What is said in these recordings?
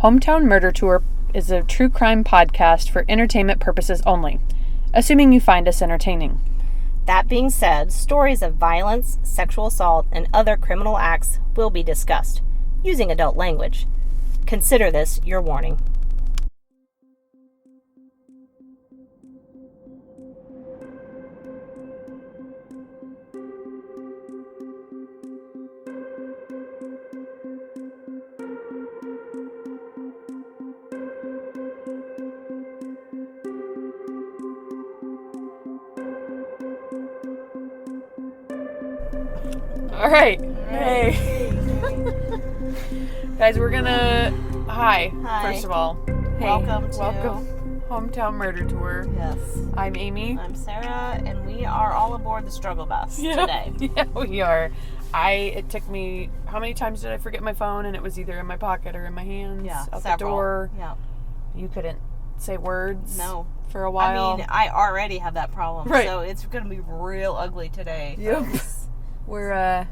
Hometown Murder Tour is a true crime podcast for entertainment purposes only, assuming you find us entertaining. That being said, stories of violence, sexual assault, and other criminal acts will be discussed, using adult language. Consider this your warning. All right. Hey. Guys, we're gonna... Hi, first of all. Hey, Welcome to... Hometown Murder Tour. Yes. I'm Amy. I'm Sarah, and we are all aboard the struggle bus today. Yeah, we are. It took me... How many times did I forget my phone? And it was either in my pocket or in my hands. Out the door. Yeah. You couldn't say words. No. For a while. I mean, I already have that problem. Right. So it's going to be real ugly today. Yep. We're,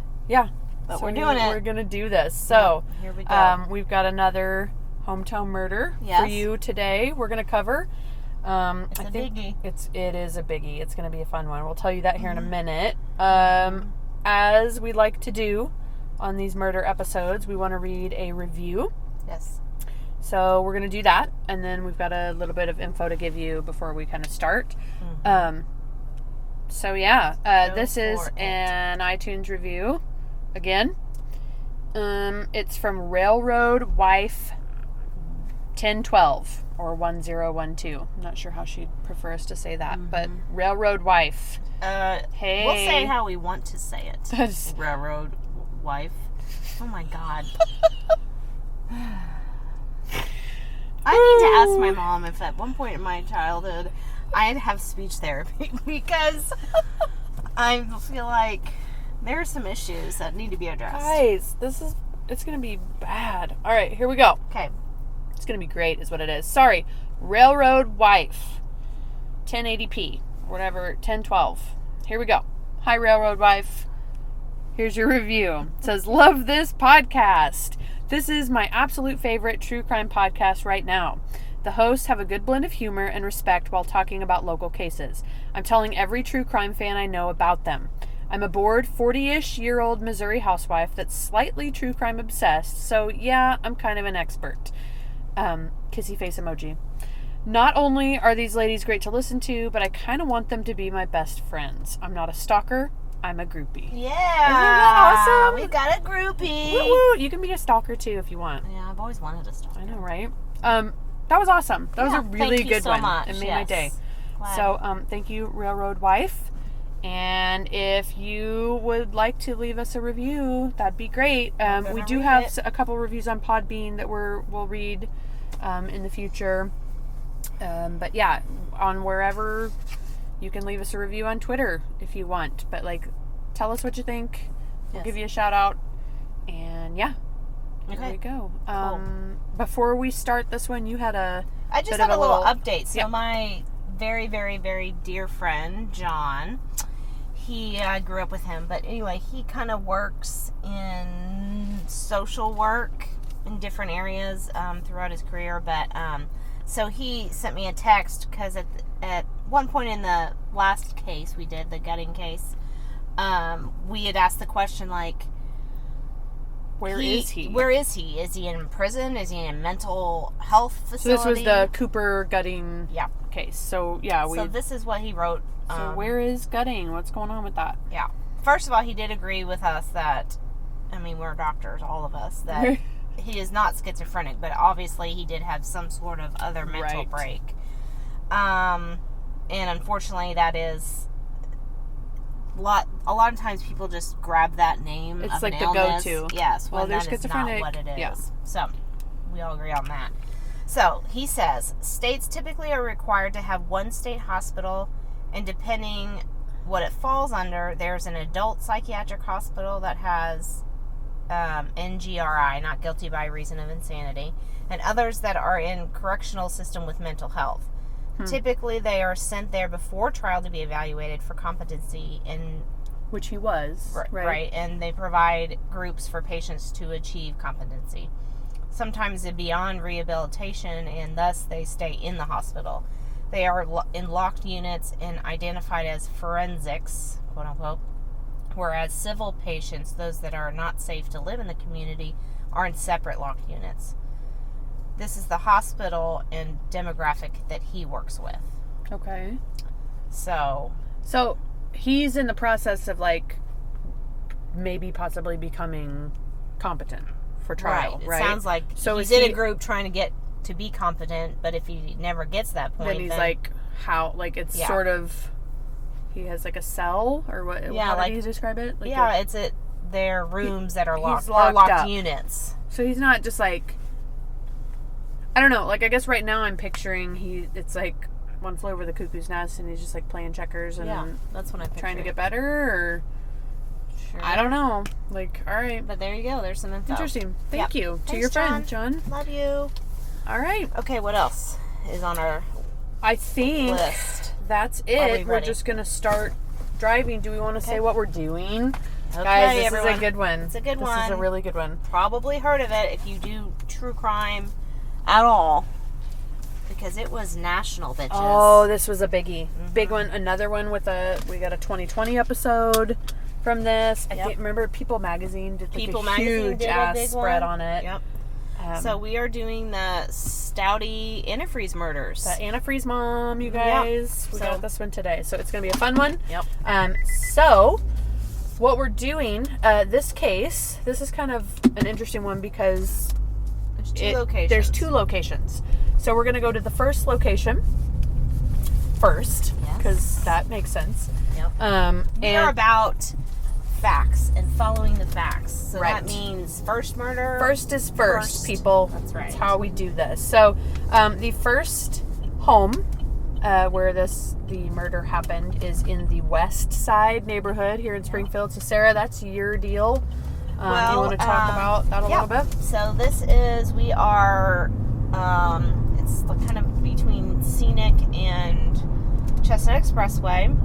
But so we're doing it. We're going to do this. So, here we go. We've got another hometown murder for you today. We're going to cover. It's a biggie. It is a biggie. It's going to be a fun one. We'll tell you that here in a minute. As we like to do on these murder episodes, we want to read a review. Yes. So we're going to do that. And then we've got a little bit of info to give you before we kind of start. This is an iTunes review. Again. It's from Railroad Wife 1012 or 1012. I'm not sure how she'd prefer us to say that, but Railroad Wife. Hey. We'll say it how we want to say it. Railroad Wife. Oh my God. I need to ask my mom if at one point in my childhood I'd have speech therapy because I feel like there are some issues that need to be addressed. Guys, it's going to be bad. All right, here we go. Okay. It's going to be great is what it is. Sorry. Railroad Wife 1080p, whatever, 1012. Here we go. Hi, Railroad Wife. Here's your review. It says, love this podcast. This is my absolute favorite true crime podcast right now. The hosts have a good blend of humor and respect while talking about local cases. I'm telling every true crime fan I know about them. I'm a bored 40-ish-year-old Missouri housewife that's slightly true crime obsessed, so yeah, I'm kind of an expert. Kissy face emoji. Not only are these ladies great to listen to, but I kind of want them to be my best friends. I'm not a stalker. I'm a groupie. Yeah. Isn't that awesome? We got a groupie. Woo woo. You can be a stalker too if you want. Yeah, I've always wanted a stalker. I know, right? That was awesome. That was a really good one. Much. It made my day. Glad. So, thank you, Railroad Wife. And if you would like to leave us a review, that'd be great. We do have a couple reviews on Podbean that we'll read in the future. But yeah, on wherever you can leave us a review on Twitter if you want. But tell us what you think. We'll give you a shout out. And yeah. Okay. There we go. Cool. Before we start this one, you had I just had a little update. So my very, very, very dear friend, John, I grew up with him. But anyway, he kind of works in social work in different areas throughout his career. But so he sent me a text because at one point in the last case we did, the gutting case, we had asked the question where is he? Where is he? Is he in prison? Is he in a mental health facility? So this was the Cooper gutting case. So yeah, so this is what he wrote. So where is gutting? What's going on with that? Yeah. First of all, he did agree with us that, we're doctors, all of us, that he is not schizophrenic, but obviously he did have some sort of other mental break. And unfortunately, that is a lot of times people just grab that name. It's of like an the illness. go-to. Yes, well, there's that is schizophrenic. not what it is. Yeah. So we all agree on that. So he says states typically are required to have one state hospital, and depending what it falls under, there's an adult psychiatric hospital that has NGRI, not guilty by reason of insanity, and others that are in correctional system with mental health. Typically, they are sent there before trial to be evaluated for competency in... Which he was. Right. And they provide groups for patients to achieve competency. sometimes beyond rehabilitation, and thus they stay in the hospital. They are in locked units and identified as forensics, quote unquote, whereas civil patients, those that are not safe to live in the community, are in separate locked units. This is the hospital and demographic that he works with. Okay. So he's in the process of like maybe possibly becoming competent for trial, right? It sounds like so he's in a group trying to get to be competent, but if he never gets that point, then he's like, how, like, it's sort of, he has like a cell, or what? Yeah, how like, do you describe it? Like it's their rooms that are locked, or locked up. Units. So he's not just like, I don't know, like, I guess right now I'm picturing it's like One Flew Over the Cuckoo's Nest, and he's just like playing checkers and that's what I'm trying to get better, or sure. I don't know. Like, all right. But there you go. There's some info. Interesting. Thank you. Thanks, to your friend, John. Love you. All right. Okay, what else is on our I think list? that's Are we it. We're ready? just going to start driving. Do we want to say what we're doing? Okay, Guys, this everyone. is a good one. It's a good one. This is a really good one. Probably heard of it if you do true crime at all. Because it was national, bitches. Oh, this was a biggie. Big one. Another one we got a 2020 episode from this. I think, remember People Magazine did like a huge ass spread on it. Yep. So we are doing the Stouty Antifreeze murders. The Antifreeze mom, you guys. We got this one today. So it's going to be a fun one. Yep. So what we're doing, this case, this is kind of an interesting one because there's two locations. So we're going to go to the first location first, because that makes sense. Yep. We are about facts and following the facts. So that means first murder. First is first, people. That's right. That's how we do this. So the first home where the murder happened is in the West Side neighborhood here in Springfield. So Sarah, that's your deal. Do you want to talk about that a little bit? So we are, it's kind of between Scenic and Chestnut Expressway.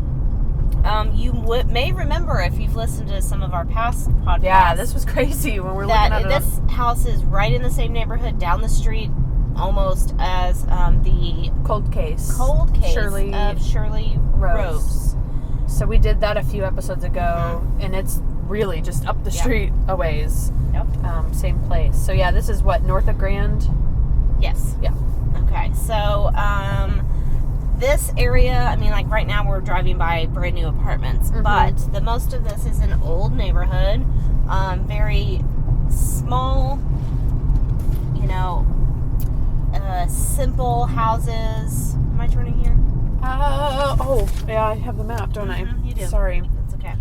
You may remember if you've listened to some of our past podcasts. Yeah, this was crazy when we're looking at it. This house is right in the same neighborhood down the street, almost as the cold case Shirley Rose. So we did that a few episodes ago, and it's really just up the street a ways. Yep. Same place. So yeah, this is what, north of Grand? Yes. Yeah. Okay. So this area, I mean, like right now we're driving by brand new apartments, but the most of this is an old neighborhood, very small, simple houses. Am I turning here? Yeah, I have the map, don't I? You do. Sorry. That's okay.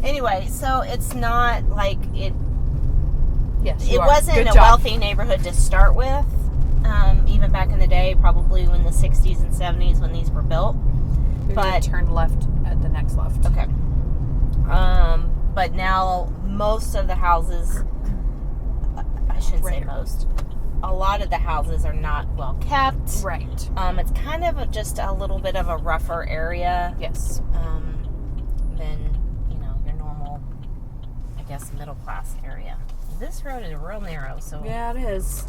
Anyway, so it's not like it. Yes, it wasn't a wealthy neighborhood to start with. Even back in the day, probably in the 60s and 70s when these were built. But turn left at the next left. Okay. But now most of the houses, I shouldn't say most, a lot of the houses are not well kept. Right. It's kind of just a little bit of a rougher area. Yes. Than, your normal, I guess, middle class area. This road is real narrow, so yeah, it is.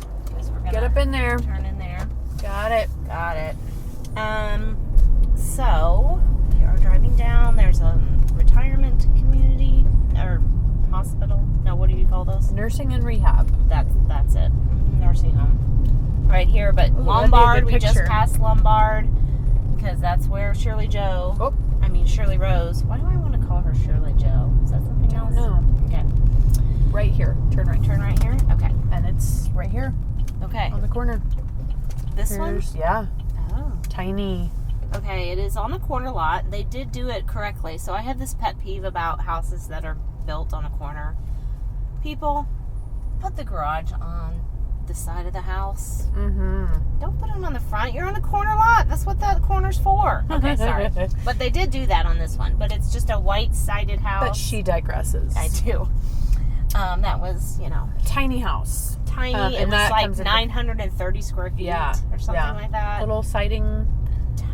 We're gonna get up in there. Turn in there. Got it. So we are driving down. There's a retirement community or hospital. No, what do you call those? Nursing and rehab. That's it. Nursing home. Right here, but Lombard. We just passed Lombard because that's where Shirley Rose. Why do I want to call her Shirley Joe? Is that something else? No. Okay. Right here. Turn right. Turn right here? Okay. And it's right here. Okay. On the corner. This one? Yeah. Oh. Tiny. Okay, it is on the corner lot. They did do it correctly. So I have this pet peeve about houses that are built on a corner. People, put the garage on the side of the house. Don't put them on the front. You're on a corner lot. That's what the corner's for. Okay, sorry. But they did do that on this one. But it's just a white-sided house. But she digresses. I do. That was, tiny house. Tiny. It was like 930 square feet or something like that. Little siding.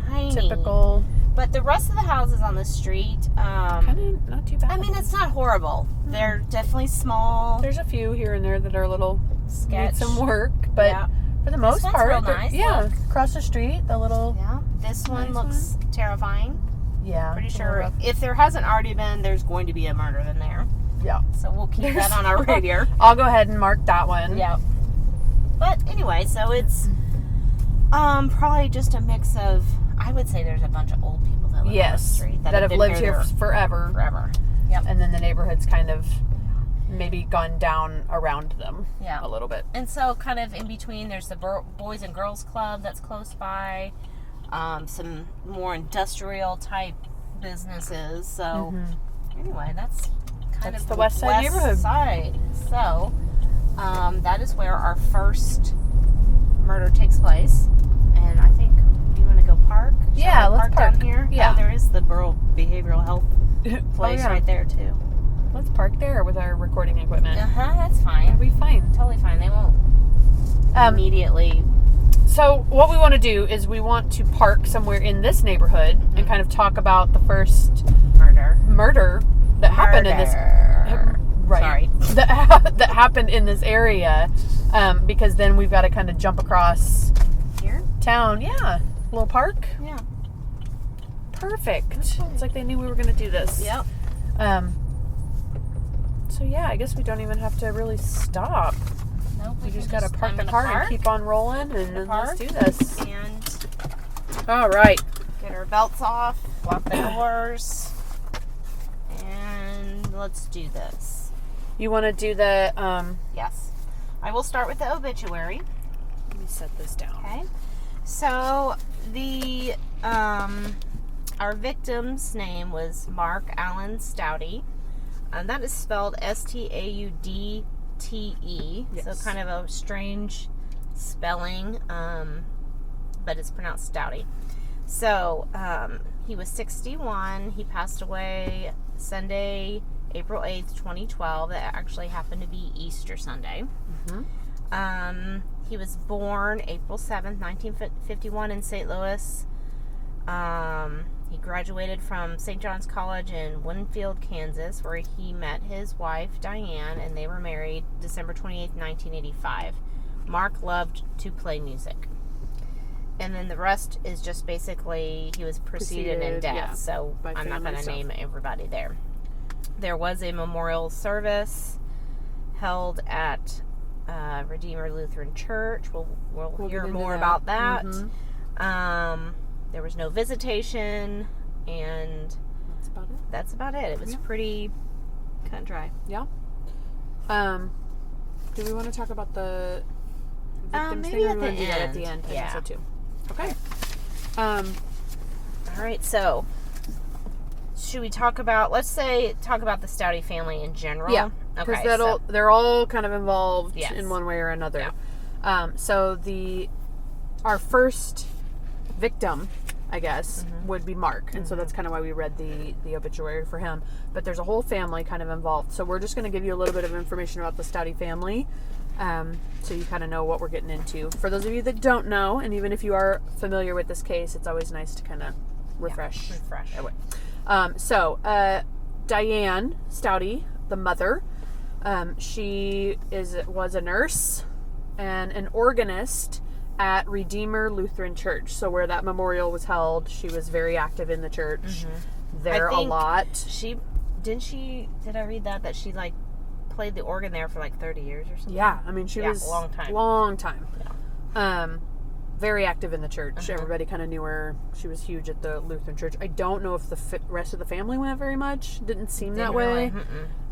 Tiny. Typical. But the rest of the houses on the street, kind of not too bad. I mean, it's not horrible. Mm-hmm. They're definitely small. There's a few here and there that are a little sketch. Need some work, but for the most part, real nice. Yeah. Look. Across the street, the little. Yeah. This one looks terrifying. Yeah. Pretty sure if there hasn't already been, there's going to be a murder in there. Yeah. So we'll keep that on our radar. I'll go ahead and mark that one. Yeah. But anyway, so it's probably just a mix of. I would say there's a bunch of old people that live on the street that have lived here forever. Forever. Yep. And then the neighborhood's kind of maybe gone down around them a little bit. And so kind of in between, there's the Boys and Girls Club that's close by, some more industrial type businesses. So anyway, that's kind of the West Side neighborhood. Side. So that is where our first murder takes place. And I think you want to go park? Yeah, let's park down here. Yeah, there is the Borough Behavioral Health place right there too. Let's park there with our recording equipment. That's fine. It'll be fine. Totally fine. They won't immediately. So what we want to do is we want to park somewhere in this neighborhood and kind of talk about the first murder that happened in this. Right. Sorry. That happened in this area, because then we've got to kind of jump across here town. Yeah, little park. Yeah. Perfect. It's like they knew we were going to do this. Yep. So yeah, I guess we don't even have to really stop. Nope. We just got to park the car and keep on rolling, and let's do this. And all right. Get our belts off, lock the doors, and let's do this. You want to do the Yes. I will start with the obituary. Let me set this down. Okay. So the our victim's name was Mark Allen Stouty. That is spelled Staudte. Yes. So kind of a strange spelling, but it's pronounced Stouty. So he was 61. He passed away Sunday, April 8th, 2012. That actually happened to be Easter Sunday. He was born April 7th, 1951 in St. Louis. He graduated from St. John's College in Winfield, Kansas, where he met his wife, Diane, and they were married December 28th, 1985. Mark loved to play music. And then the rest is just basically he was preceded in death, so I'm not going to name everybody there. There was a memorial service held at Redeemer Lutheran Church. We'll hear more about that. There was no visitation, and that's about it. It was pretty cut and dry. Yeah. Do we want to talk about the victims maybe thing, or at do that at the the end? Yeah. I think so too. Okay. All right. So, should we talk about? Let's talk about the Stouty family in general. Yeah. Okay. Because they're all kind of involved in one way or another. Yeah. So our first victim, I guess, would be Mark. And so that's kind of why we read the obituary for him. But there's a whole family kind of involved. So we're just going to give you a little bit of information about the Stouty family, so you kind of know what we're getting into. For those of you that don't know, and even if you are familiar with this case, it's always nice to kind of refresh. So Diane Stouty, the mother, she was a nurse and an organist at Redeemer Lutheran Church. So where that memorial was held, she was very active in the church there a lot. Did I read that she like played the organ there for like 30 years or something? Yeah, I mean she was a long time. Yeah. Very active in the church. Everybody kind of knew her. She was huge at the Lutheran Church. I don't know if the rest of the family went very much. Didn't seem that way.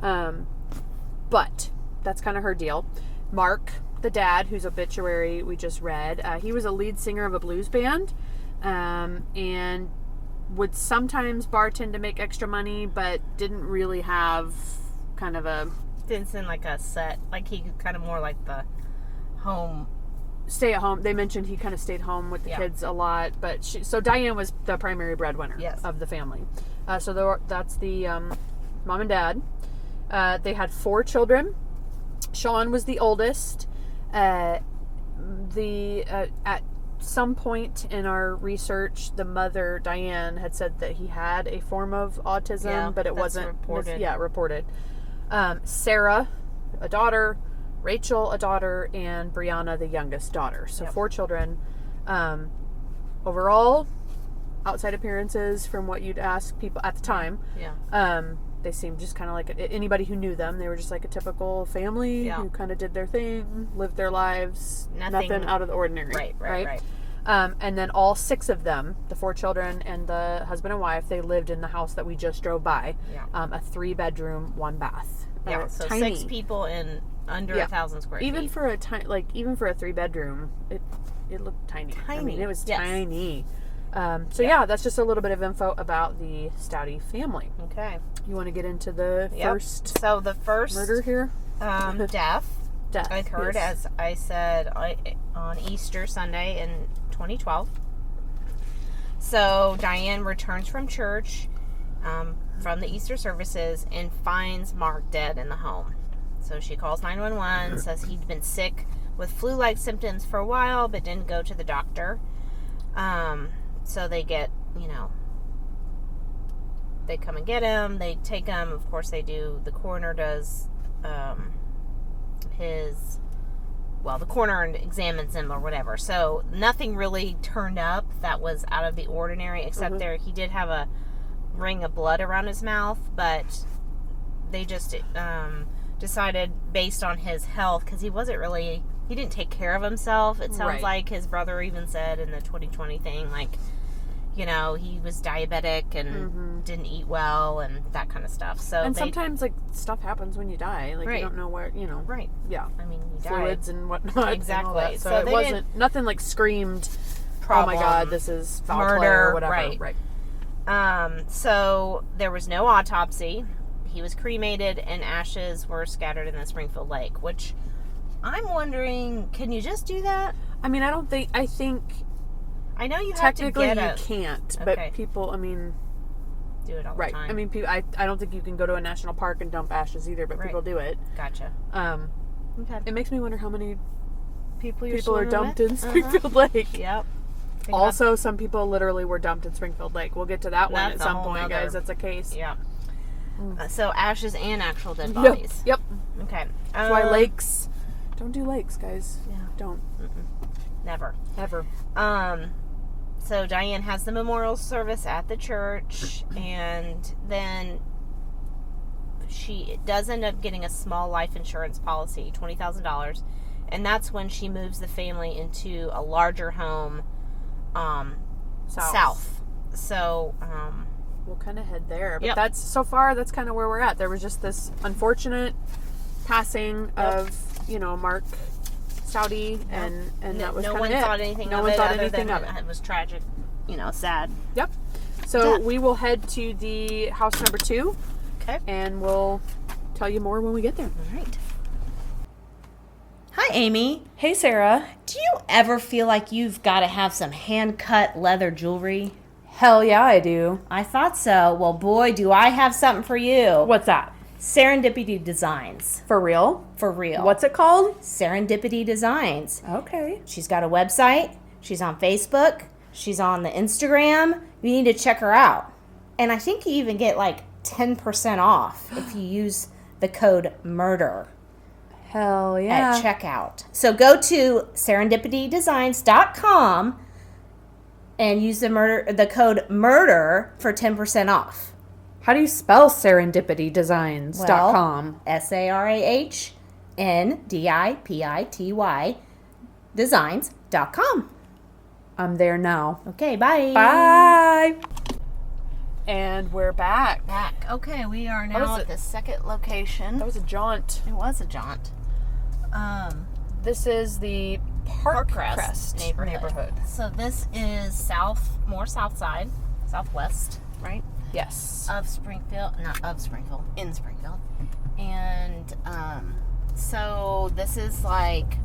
But that's kind of her deal. Mark, the dad, whose obituary we just read, he was a lead singer of a blues band, and would sometimes bartend to make extra money, but didn't really have kind of didn't seem like a set, like he kind of more like the home, stay at home. They mentioned he kind of stayed home with the kids a lot, but so Diane was the primary breadwinner of the family. So that's the mom and dad. They had 4 children. Sean was the oldest. At some point in our research, the mother, Diane, had said that he had a form of autism, but it wasn't reported. Reported. Sarah, a daughter, Rachel, a daughter, and Brianna, the youngest daughter. So 4 children. Overall, outside appearances, from what you'd ask people at the time, they seemed just kind of like anybody who knew them. They were just like a typical family who kind of did their thing, lived their lives, nothing out of the ordinary. Right. And then all 6 of them, the 4 children and the husband and wife, they lived in the house that we just drove by. A 3-bedroom, 1 bath. So tiny. 6 people in under 1,000 square even feet. For a even for a 3-bedroom, it looked tiny. I mean, it was tiny. That's just a little bit of info about the Stouty family. Okay. You want to get into the first? So the first murder here, death occurred, as I said, on Easter Sunday in 2012. So Diane returns from church, from the Easter services, and finds Mark dead in the home. So she calls 911, says he'd been sick with flu-like symptoms for a while, but didn't go to the doctor. So they get, they come and get him. They take him. Of course, they do. The coroner does the coroner examines him or whatever. So nothing really turned up that was out of the ordinary, except he did have a ring of blood around his mouth, but they just decided, based on his health, because he didn't take care of himself. It sounds like his brother even said in the 2020 thing, like, he was diabetic and didn't eat well and that kind of stuff. So sometimes stuff happens when you die. Like you don't know where, Right. Yeah. I mean, you fluids died. and whatnot. Exactly. And so it wasn't nothing like screamed, problem, oh my God, this is foul murder, play or whatever. Right. So there was no autopsy. He was cremated and ashes were scattered in the Springfield Lake, which I'm wondering, can you just do that? I mean, I think I know you have to technically get you can't, but people, do it all the time. I mean, I don't think you can go to a national park and dump ashes either, but people do it. Gotcha. Okay. It makes me wonder how many people are dumped in Springfield Lake. Yep. Also, some people literally were dumped in Springfield Lake. We'll get to that one at some point, guys. That's a case. Yeah. So ashes and actual dead bodies. Yep. Okay. That's why lakes. Don't do lakes, guys. Yeah. Don't. Never. Ever. So Diane has the memorial service at the church, and then she does end up getting a small life insurance policy, $20,000, and that's when she moves the family into a larger home, south. So we'll kind of head there, but that's kind of where we're at. There was just this unfortunate passing of Mark Stouty, and that was no kind one of it. thought anything no of one it. thought Other anything than of it. It was tragic, sad. Yep. So we will head to the house number 2. Okay. And we'll tell you more when we get there. All right. Hi, Amy. Hey, Sarah. Do you ever feel like you've got to have some hand-cut leather jewelry? Hell yeah, I do. I thought so. Well, boy, do I have something for you. What's that? Serendipity Designs. For real? For real. What's it called? Serendipity Designs. Okay. She's got a website. She's on Facebook. She's on the Instagram. You need to check her out. And I think you even get 10% off if you use the code MURDER. Hell yeah. At checkout. So go to serendipitydesigns.com and use the code MURDER for 10% off. How do you spell serendipitydesigns.com? SARAHNDIPITY designs.com. I'm there now. Okay, bye. Bye. And we're back. Okay, we are now at the second location. That was a jaunt. It was a jaunt. This is the Parkcrest neighborhood. So this is southwest, right? Yes. In Springfield. And so this is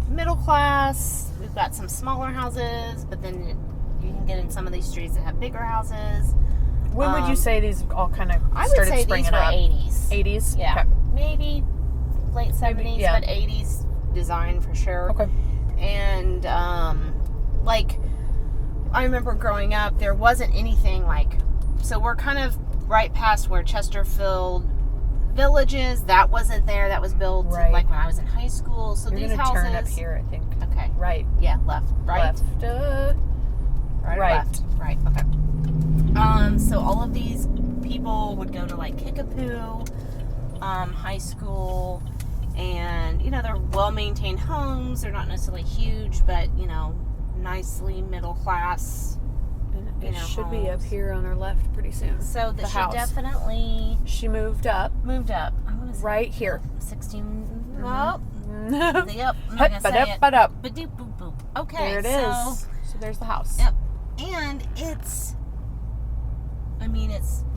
middle class. We've got some smaller houses, but then you can get in some of these streets that have bigger houses. When would you say these all kind of I would started say springing these were up? 80s. 80s? Yeah. Okay. Maybe late 70s, but 80s design for sure. Okay. And I remember growing up, there wasn't anything like, so we're kind of right past where Chesterfield Village is. That wasn't there. That was built like when I was in high school. So You're these gonna houses. turn up here, I think. Okay. Right. Yeah, left. Right. Left. Right. Or Right. left. Right. Okay. So all of these people would go to like Kickapoo High School, and they're well-maintained homes. They're not necessarily huge, but nicely middle class. It should be up homes. here on our left pretty soon. So the house. Definitely She moved up. I want to say Right here. 16. Oh, Yep. yep. I'm not gonna say it. Ba-doop, boop, boop. Okay. There it is. So there's the house. Yep. And it's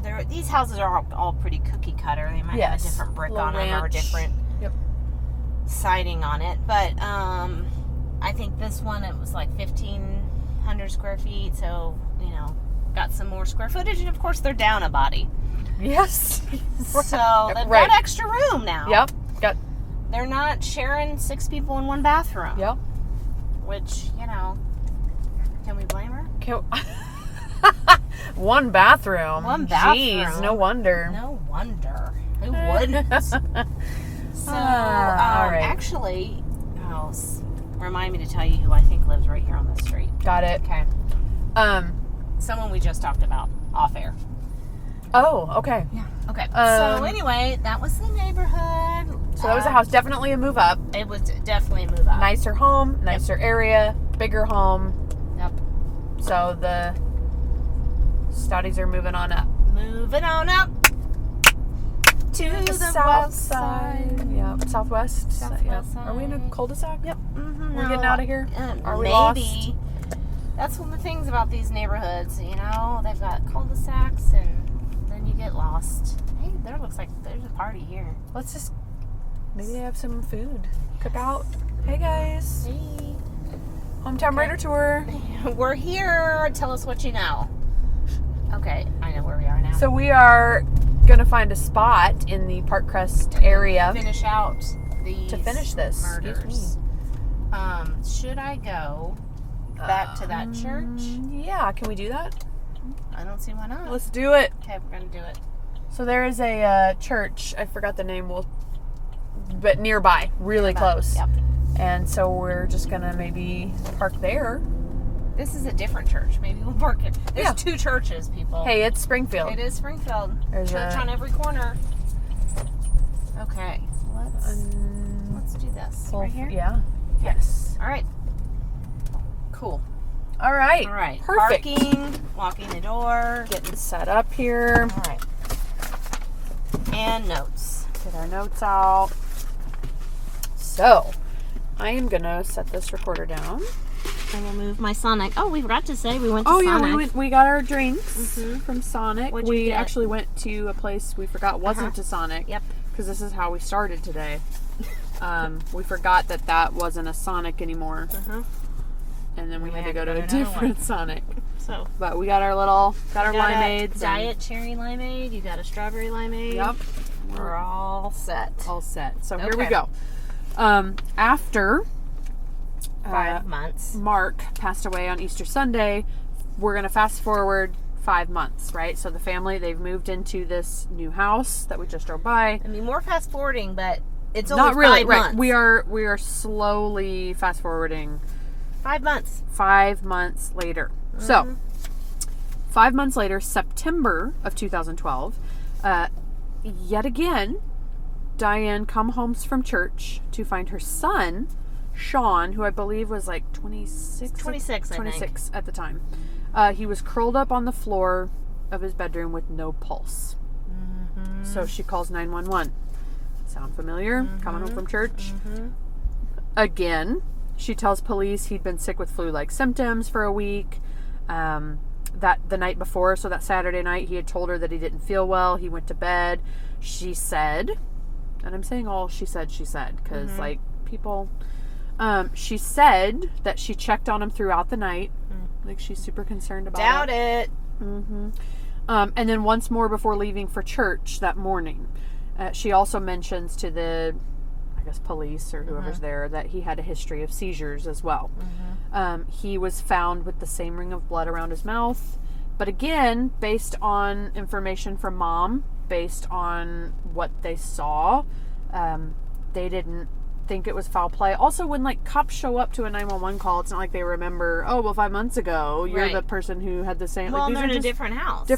there. These houses are all pretty cookie cutter. They might have a different brick on them or a different siding on it. But I think this one, it was like 1,500 square feet. So got some more square footage, and of course they're down a body. Yes. So they've got extra room now. Yep. They're not sharing 6 people in one bathroom. Yep. Which, can we blame her? One bathroom. One bathroom. Jeez, no wonder. No wonder. Who wouldn't? So, all right. actually, remind me to tell you who I think lives right here on the street. Got it. Okay. Someone we just talked about off air. Oh, okay. Yeah. Okay. So anyway, that was the neighborhood. So that was a house. Definitely a move up. It was definitely a move up. Nicer home, nicer area, bigger home. Yep. So the studies are moving on up. Moving on up to the south side. Yeah, southwest. Southwest side. Are we in a cul-de-sac? Yep. Mm-hmm. We're getting out of here? Are we maybe. lost? That's one of the things about these neighborhoods, they've got cul-de-sacs, and then you get lost. Hey, there looks like there's a party here. Let's just maybe have some food. Cook out. Hey guys. Hey. Hometown Raider Tour. We're here. Tell us what you know. Okay, I know where we are now. So we are going to find a spot in the Park Crest area. Finish out these to finish this. murders. Should I go back to that church? Yeah, can we do that? I don't see why not. Let's do it. Okay, we're going to do it. So there is a church, I forgot the name, but nearby, really close. Yep. And so we're just going to maybe park there. This is a different church. Maybe we'll park it. There's 2 churches, people. Hey, it's Springfield. It is Springfield. There's church on every corner. Okay, let's do this. Right here? Yeah. Okay. Yes. All right. Cool. All right. All right. Perfect. Parking, locking the door. Getting set up here. All right. And notes. Get our notes out. So, I am going to set this recorder down. I'm going to move my Sonic. Oh, we forgot to say we went to Sonic. Sonic. We got our drinks from Sonic. What'd you get? Actually went to a place we forgot wasn't to Sonic. Yep. Because this is how we started today. We forgot that wasn't a Sonic anymore. And then we had to go to a different Sonic. So, but we got our limeades. Diet cherry limeade. You got a strawberry limeade. Yep. We're all set. All set. So here Okay. we go. After 5 months. Mark passed away on Easter Sunday, we're going to fast forward 5 months, right? So the family, they've moved into this new house that we just drove by. I mean, more fast forwarding, but it's only Not really, 5 right. months. We are slowly fast forwarding 5 months. 5 months later. So 5 months later, September of 2012, yet again, Diane come home from church to find her son, Sean, who I believe was like 26 at the time. He was curled up on the floor of his bedroom with no pulse. So she calls 911. Sound familiar? Coming home from church. Again, she tells police he'd been sick with flu-like symptoms for a week. That the night before, so that Saturday night, he had told her that he didn't feel well. He went to bed. She said, and I'm saying all she said, because like people, she said that she checked on him throughout the night. Like she's super concerned about Doubt it. And then once more before leaving for church that morning. She also mentions to the, I guess, police or whoever's there that he had a history of seizures as well. He was found with the same ring of blood around his mouth. But again, based on information from mom, based on what they saw, they didn't think it was foul play. Also, when like cops show up to a 911 call, it's not like they remember, oh, well, 5 months ago, you're the person who had the same. Well, like, these they're are in a just different house.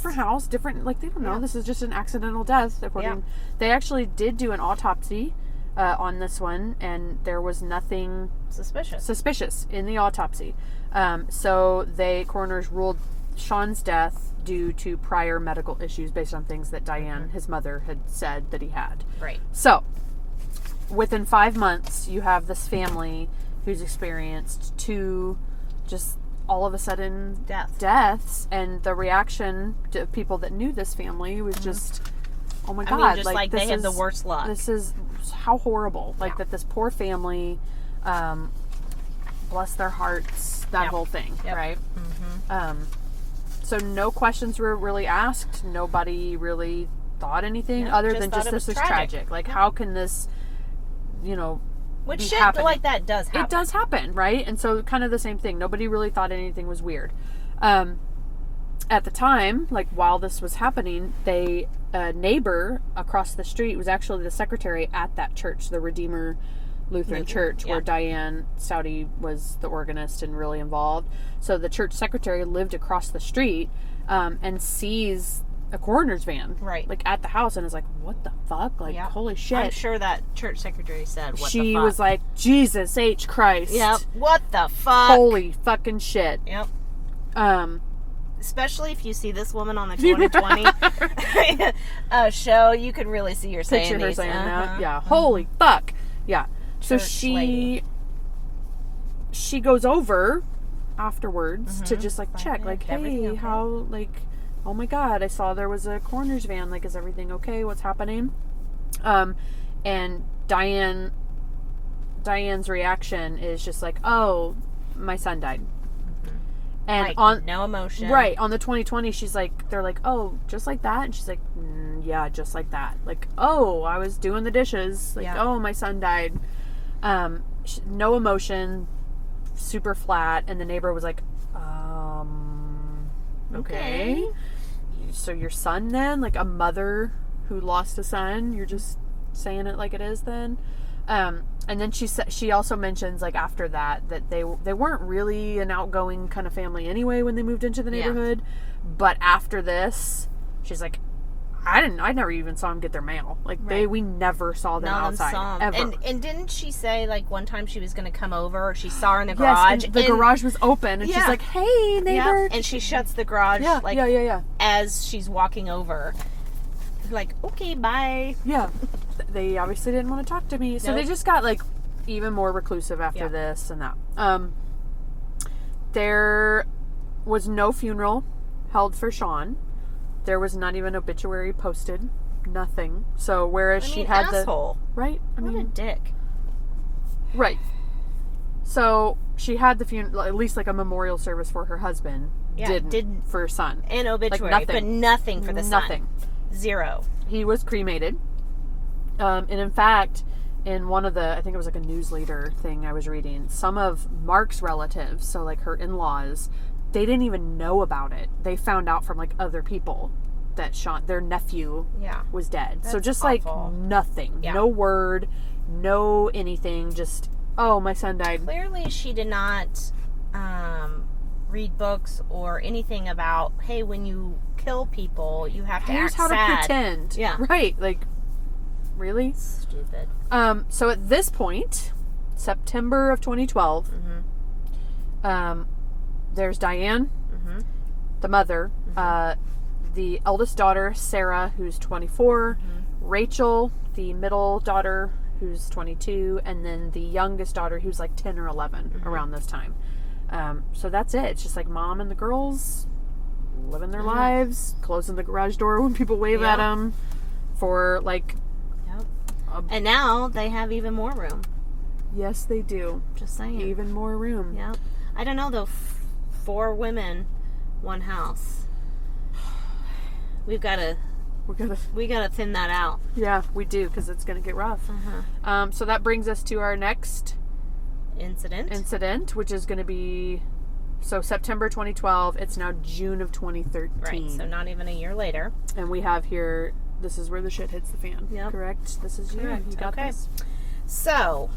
Like, they don't know. This is just an accidental death. According, they actually did do an autopsy on this one, and there was nothing suspicious in the autopsy. So coroners ruled Sean's death due to prior medical issues based on things that Diane, his mother, had said that he had. Right. So, within 5 months, you have this family who's experienced 2 just all of a sudden deaths, and the reaction to people that knew this family was just, oh my God. I mean, just like they have the worst luck. This is how horrible. Like, that this poor family, bless their hearts, that whole thing, right? Mm-hmm. So no questions were really asked. Nobody really thought anything other than just this is tragic. Like, how can this, which shit happening? Like that does happen. It does happen, right? And so kind of the same thing. Nobody really thought anything was weird. At the time, like while this was happening, a neighbor across the street was actually the secretary at that church, the Redeemer Lutheran Church, where Diane Stouty was the organist and really involved. So the church secretary lived across the street and sees a coroner's van like at the house and is like, what the fuck? Like, holy shit. I'm sure that church secretary said, what the fuck? She was like, Jesus H. Christ. Yep. What the fuck? Holy fucking shit. Yep. Especially if you see this woman on the 2020 show, you could really see her saying Picture her these. saying that. Yeah. Holy fuck. Yeah. So she goes over afterwards to just like check, like, hey, how, like, oh my God, I saw there was a coroner's van. Like, is everything okay? What's happening? And Diane's reaction is just like, oh, my son died. And like, on no emotion. Right. On the 2020, she's like, they're like, oh, just like that? And she's like, yeah, just like that. Like, oh, I was doing the dishes. Like, oh, my son died. No emotion, super flat. And the neighbor was like, okay. So your son then? Like a mother who lost a son? You're just saying it like it is then? And then she also mentions, like, after that they weren't really an outgoing kind of family anyway when they moved into the neighborhood. But after this, she's like, I never even saw them get their mail. Like, we never saw them outside, ever. And didn't she say, like, one time she was going to come over, or she saw her in the garage? And the garage was open, and she's like, hey, neighbor. And she shuts the garage, as she's walking over. Like, okay, bye. Yeah. They obviously didn't want to talk to me. So they just got, like, even more reclusive after this and that. There was no funeral held for Sean. There was not even obituary posted. Nothing. So whereas she had asshole. Right? What a dick. Right. So she had the funeral, at least like a memorial service for her husband. Didn't for her son. An obituary, like but nothing for the son. Nothing. Zero. He was cremated. And in fact, in one of the, I think it was like a newsletter thing I was reading, some of Mark's relatives, so like her in-laws, they didn't even know about it. They found out from like other people that Sean, their nephew, was dead. That's so just awful. like nothing, no word, no anything. Just, oh, my son died. Clearly, she did not read books or anything about, hey, when you kill people, you have to Here's act how sad. to pretend. Yeah, right. Like, really stupid. So at this point, September of 2012. There's Diane, the mother, the eldest daughter, Sarah, who's 24, Rachel, the middle daughter, who's 22, and then the youngest daughter, who's like 10 or 11 around this time. So that's it. It's just like mom and the girls living their lives, closing the garage door when people wave at them for like... And now they have even more room. Yes, they do. Just saying. Even more room. Yeah. I don't know, though. 4 women, 1 house. We gotta thin that out. Yeah, we do, because it's gonna get rough. So that brings us to our next incident, which is going to be, so September 2012. It's now June of 2013. Right, so not even a year later. And we have here, this is where the shit hits the fan. Yep. Correct? This is Correct. You got this. So,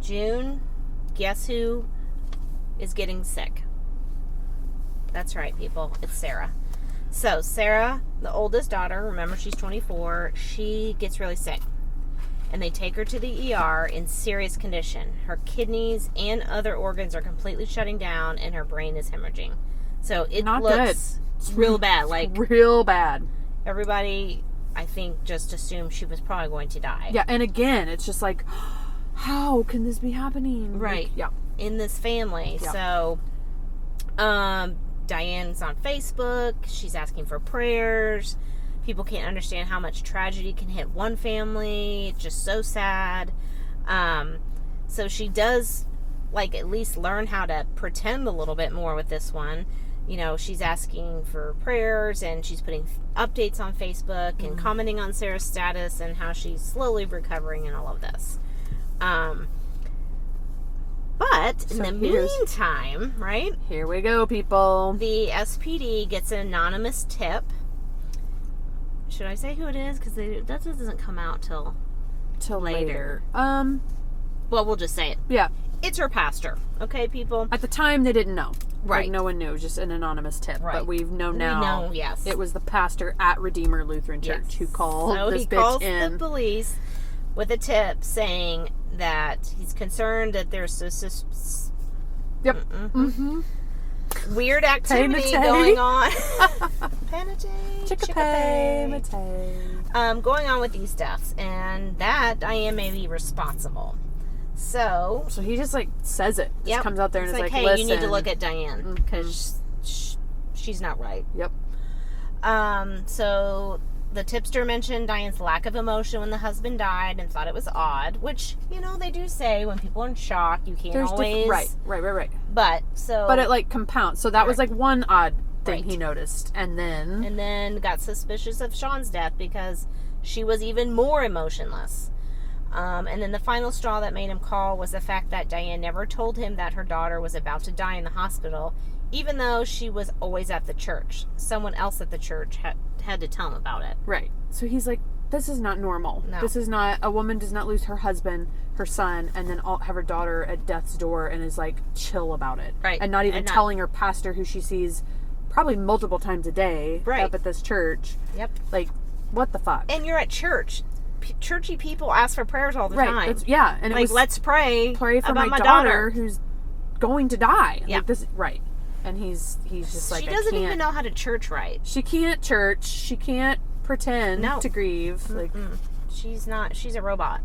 June, guess who is getting sick? That's right, people. It's Sarah. So, Sarah, the oldest daughter, remember she's 24, she gets really sick. And they take her to the ER in serious condition. Her kidneys and other organs are completely shutting down, and her brain is hemorrhaging. So it Not looks real bad. Like, real bad. everybody, I think, just assumed she was probably going to die. Yeah, and again, it's just like, how can this be happening? Right. Like, yeah. In this family. Yeah. So, Diane's on Facebook. She's asking for prayers. People can't understand how much tragedy can hit one family. It's just so sad. So she does, like, at least learn how to pretend a little bit more with this one. You know, she's asking for prayers, and she's putting updates on Facebook and commenting on Sarah's status and how she's slowly recovering and all of this. But in the meantime, right? Here we go, people. The SPD gets an anonymous tip. Should I say who it is? Because that doesn't come out till later. Well, we'll just say it. Yeah. It's her pastor. Okay, people? At the time, they didn't know. Right. Like, no one knew. It was just an anonymous tip. Right. But we've known now. We know, yes. It was the pastor at Redeemer Lutheran Church who called this bitch calls in. the police with a tip saying that he's concerned that there's Yep. Mm-hmm. weird activity Pay-mate. going on. Penate. Chickapay. Going on with these deaths, and that Diane may be responsible. So he just, like, says it. Just comes out there and it's is like, hey, listen. you need to look at Diane, because she's not right. Yep. So the tipster mentioned Diane's lack of emotion when the husband died and thought it was odd, which, you know, they do say when people are in shock, you can't always... Right. But it, like, compounds. So that was, like, one odd thing Right. he noticed. And then got suspicious of Sean's death because she was even more emotionless. And then the final straw that made him call was the fact that Diane never told him that her daughter was about to die in the hospital, even though she was always at the church. Someone else at the church had to tell him about it. Right. So he's like, this is not normal. No. This is not, a woman does not lose her husband, her son, and then have her daughter at death's door and is, like, chill about it. Right. And not even telling her pastor, who she sees probably multiple times a day up at this church. Yep. Like, what the fuck? And you're at church. Churchy people ask for prayers all the time. And like, let's pray for about my daughter who's going to die. Yeah. Like, this, right. And he's just like, she doesn't even know how to church right. She can't church. She can't pretend to grieve. Mm-mm. Like, she's a robot.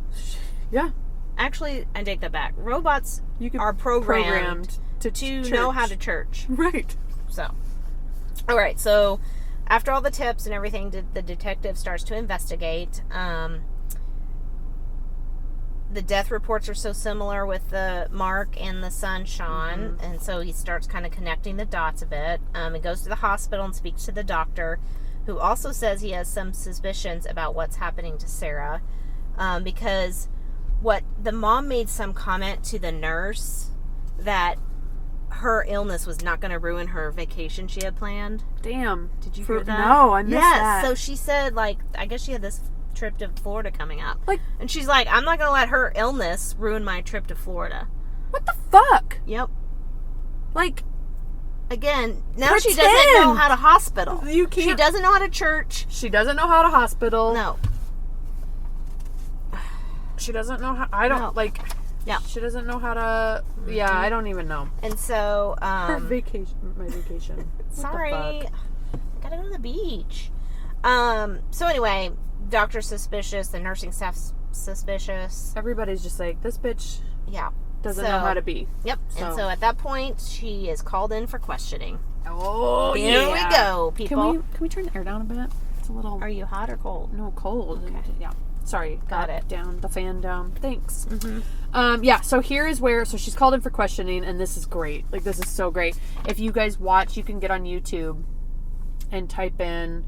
Yeah. Actually, I take that back. Robots are programmed to know how to church. Right. So, all right. So, after all the tips and everything, the detective starts to investigate. The death reports are so similar with the Mark and the son, Sean. And so he starts kind of connecting the dots a bit. He goes to the hospital and speaks to the doctor, who also says he has some suspicions about what's happening to Sarah. Because the mom made some comment to the nurse that her illness was not going to ruin her vacation she had planned. Damn. Did you hear that? No, I missed that. So she said, like, I guess she had this trip to Florida coming up. And she's like, I'm not going to let her illness ruin my trip to Florida. What the fuck? Yep. Like, again, now she doesn't know how to hospital. You can't. She doesn't know how to church. She doesn't know how to hospital. No. She doesn't know how. I don't like. Yeah. She doesn't know how to. Yeah, I don't even know. And so, her vacation. My vacation. Sorry. Gotta go to the beach. So anyway, doctor's suspicious. The nursing staff's suspicious. Everybody's just like, this bitch. Yeah. Doesn't know how to be. Yep. So. And so at that point, she is called in for questioning. Oh, Here we go, people. Can we turn the air down a bit? It's a little. Are you hot or cold? No, cold. Okay. Yeah. Sorry. Got it. Down. The fan down. Thanks. Yeah, so here is where, so she's called in for questioning, and this is great. Like, this is so great. If you guys watch, you can get on YouTube and type in.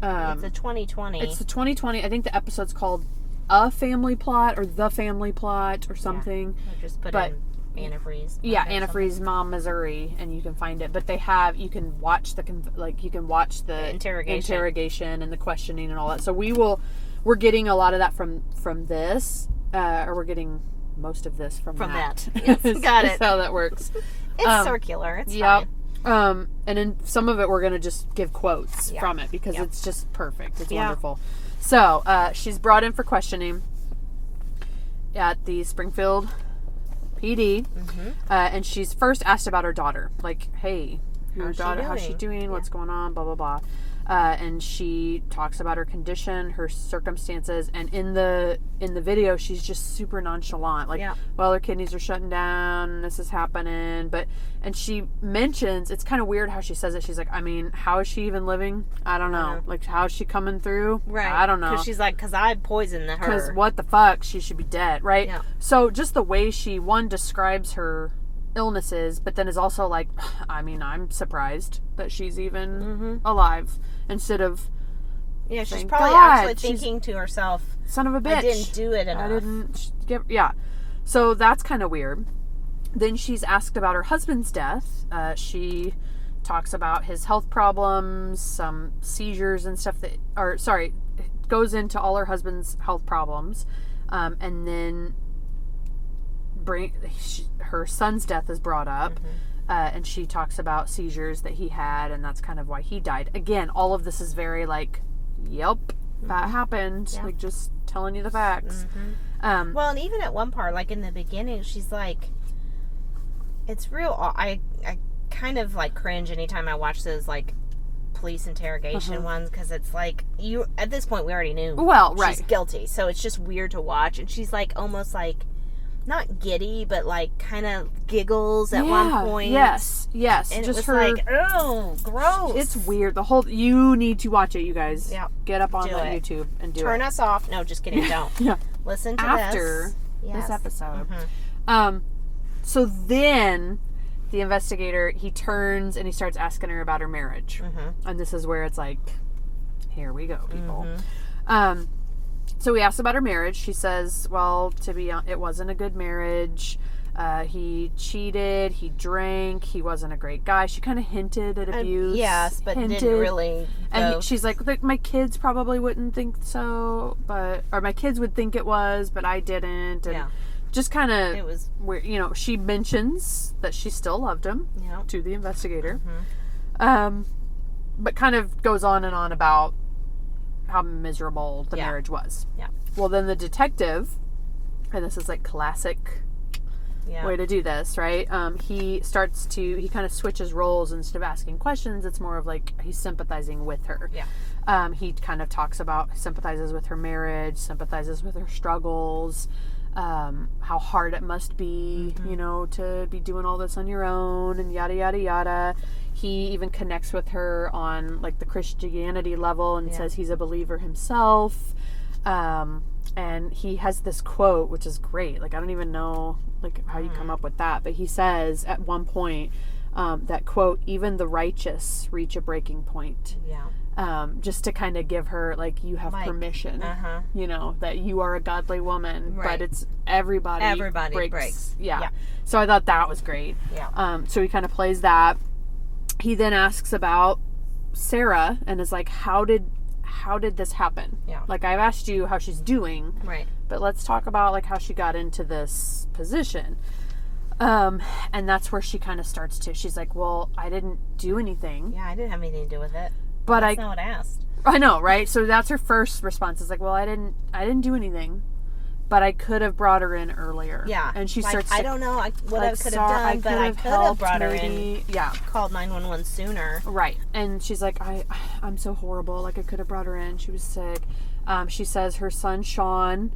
It's the 2020. It's the 2020. I think the episode's called a family plot or the family plot or something. Yeah. Or just put But in antifreeze. yeah, antifreeze mom Missouri, and you can find it. But they have, you can watch the interrogation and the questioning and all that. So we're getting a lot of that from this, or we're getting most of this from that. Yes, got it. That's how that works. It's circular. It's yep. fine. And then some of it we're gonna just give quotes from it because it's just perfect. It's wonderful. So she's brought in for questioning at the Springfield PD, and she's first asked about her daughter, like, hey, your daughter, how's she doing? What's going on? Blah blah blah. And she talks about her condition, her circumstances, and in the video, she's just super nonchalant. Like, well, her kidneys are shutting down, and this is happening. And she mentions, it's kind of weird how she says it. She's like, I mean, how is she even living? I don't know. Like, how is she coming through? Right. I don't know. Because she's like, because I poisoned her. Because what the fuck? She should be dead, right? Yeah. So just the way she, describes her illnesses, but then is also like, I mean, I'm surprised that she's even alive, instead of she's probably actually thinking to herself, son of a bitch, I didn't do it enough. I didn't get, so that's kind of weird. Then she's asked about her husband's death. She talks about his health problems, some seizures and stuff goes into all her husband's health problems, and then her son's death is brought up, and she talks about seizures that he had, and that's kind of why he died. Again, all of this is very like, yep, that happened. Like, just telling you the facts. Well, and even at one part, like in the beginning, she's like, it's real. I kind of like cringe anytime I watch those like police interrogation ones, because it's like, you at this point we already knew she's guilty, so it's just weird to watch. And she's like almost like, not giddy, but like kind of giggles at one point. Yes. And just it was like, oh, gross. It's weird. You need to watch it, you guys. Yeah. Get up on YouTube and do it. Turn us off. No, just kidding. Don't. Listen to after this episode. So then the investigator, he turns and he starts asking her about her marriage. And this is where it's like, here we go, people. So we asked about her marriage. She says, well, to be honest, it wasn't a good marriage. He cheated. He drank. He wasn't a great guy. She kind of hinted at abuse. Yes, but didn't really go. And she's like, my kids probably wouldn't think so, or my kids would think it was, but I didn't. And just kind of, it was weird. She mentions that she still loved him to the investigator. But kind of goes on and on about how miserable the marriage was. Well, then the detective, and this is like classic way to do this, right? He kind of switches roles. Instead of asking questions, it's more of like he's sympathizing with her. He kind of sympathizes with her marriage, sympathizes with her struggles, how hard it must be, to be doing all this on your own, and yada yada yada. He even connects with her on like the Christianity level and says he's a believer himself. And he has this quote, which is great. Like, I don't even know like how you come up with that, but he says at one point, that quote, even the righteous reach a breaking point. Just to kind of give her like, you have permission, that you are a godly woman, but it's everybody breaks. So I thought that was great. So he kind of plays that. He then asks about Sarah and is like, how did this happen? Like, I've asked you how she's doing, but let's talk about like how she got into this position. And that's where she kind of starts to, she's like, well, I didn't do anything. I didn't have anything to do with it. But that's not what I asked. I know, right? So that's her first response. Is like, well, I didn't do anything, but I could have brought her in earlier. And she starts. I don't know what I could have done, but I could have brought her in. Called 911 sooner. Right. And she's like, I'm so horrible. Like, I could have brought her in. She was sick. She says her son Sean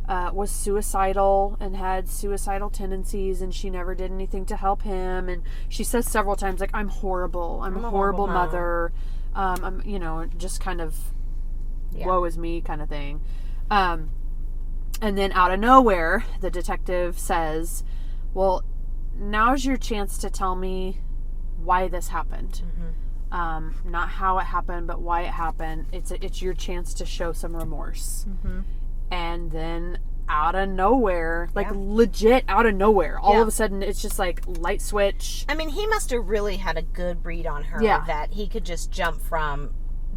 was suicidal and had suicidal tendencies, and she never did anything to help him. And she says several times, like, I'm horrible. I'm a horrible mother. I'm, just kind of woe is me kind of thing. And then out of nowhere, the detective says, well, now's your chance to tell me why this happened. Not how it happened, but why it happened. It's your chance to show some remorse. And then out of nowhere, like Yeah. legit out of nowhere, all Yeah. of a sudden it's just like light switch. I mean, he must have really had a good read on her that he could just jump from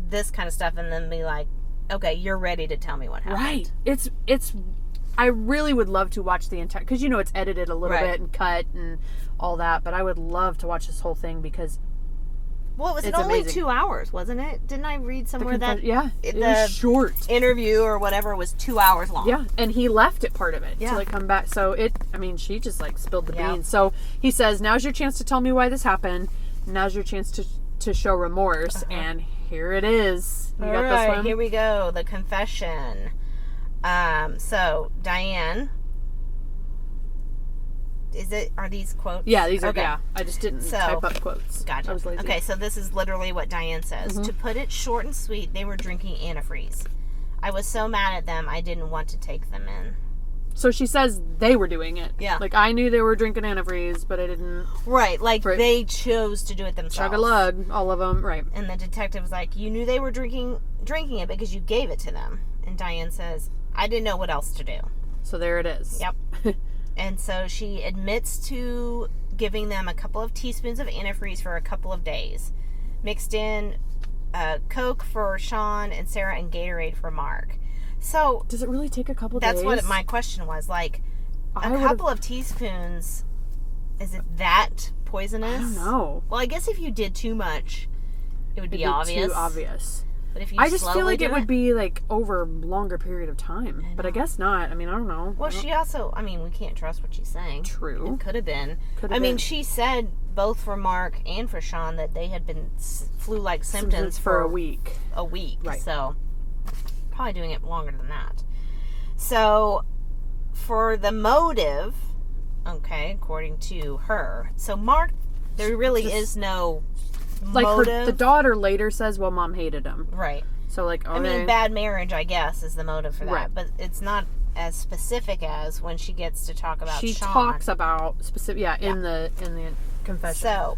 this kind of stuff and then be like, okay, you're ready to tell me what happened. Right. It's I really would love to watch the entire, because it's edited a little bit and cut and all that, but I would love to watch this whole thing because Well, was it it's only amazing. 2 hours, wasn't it? Didn't I read somewhere that it the was short. interview or whatever was 2 hours long? Yeah, and he left it part of it Yeah. to like come back. So she just like spilled the Yeah. beans. So he says, now's your chance to tell me why this happened. Now's your chance to show remorse. And here it is. You got this one? Here we go. The confession. So Diane, are these quotes? Yeah, these are, okay. yeah. I just didn't type up quotes. Gotcha. I was lazy. Okay, so this is literally what Diane says. To put it short and sweet, they were drinking antifreeze. I was so mad at them, I didn't want to take them in. So she says they were doing it. Yeah. Like, I knew they were drinking antifreeze, but I didn't. Right, like they chose to do it themselves. Chug a lug, all of them. Right. And the detective was like, you knew they were drinking it because you gave it to them. And Diane says, I didn't know what else to do. So there it is. Yep. And so she admits to giving them a couple of teaspoons of antifreeze for a couple of days. Mixed in Coke for Sean and Sarah and Gatorade for Mark. So does it really take a couple days? That's what my question was. Like, a couple of teaspoons, is it that poisonous? I don't know. Well, I guess if you did too much, it would be obvious. Too obvious. But if you I just feel like do it would be like over a longer period of time. But I guess not. I mean, I don't know. Well, she also, we can't trust what she's saying. True. It could have been. I mean, she said both for Mark and for Sean that they had been flu-like symptoms for a week. Right. So, probably doing it longer than that. So, for the motive, okay, according to her, so Mark, there really is no motive. The daughter later says, well, mom hated him. Right. So, like, okay. Bad marriage, I guess, is the motive for that. Right. But it's not as specific as when she gets to talk about Sean. She talks about specific, in the confession. So,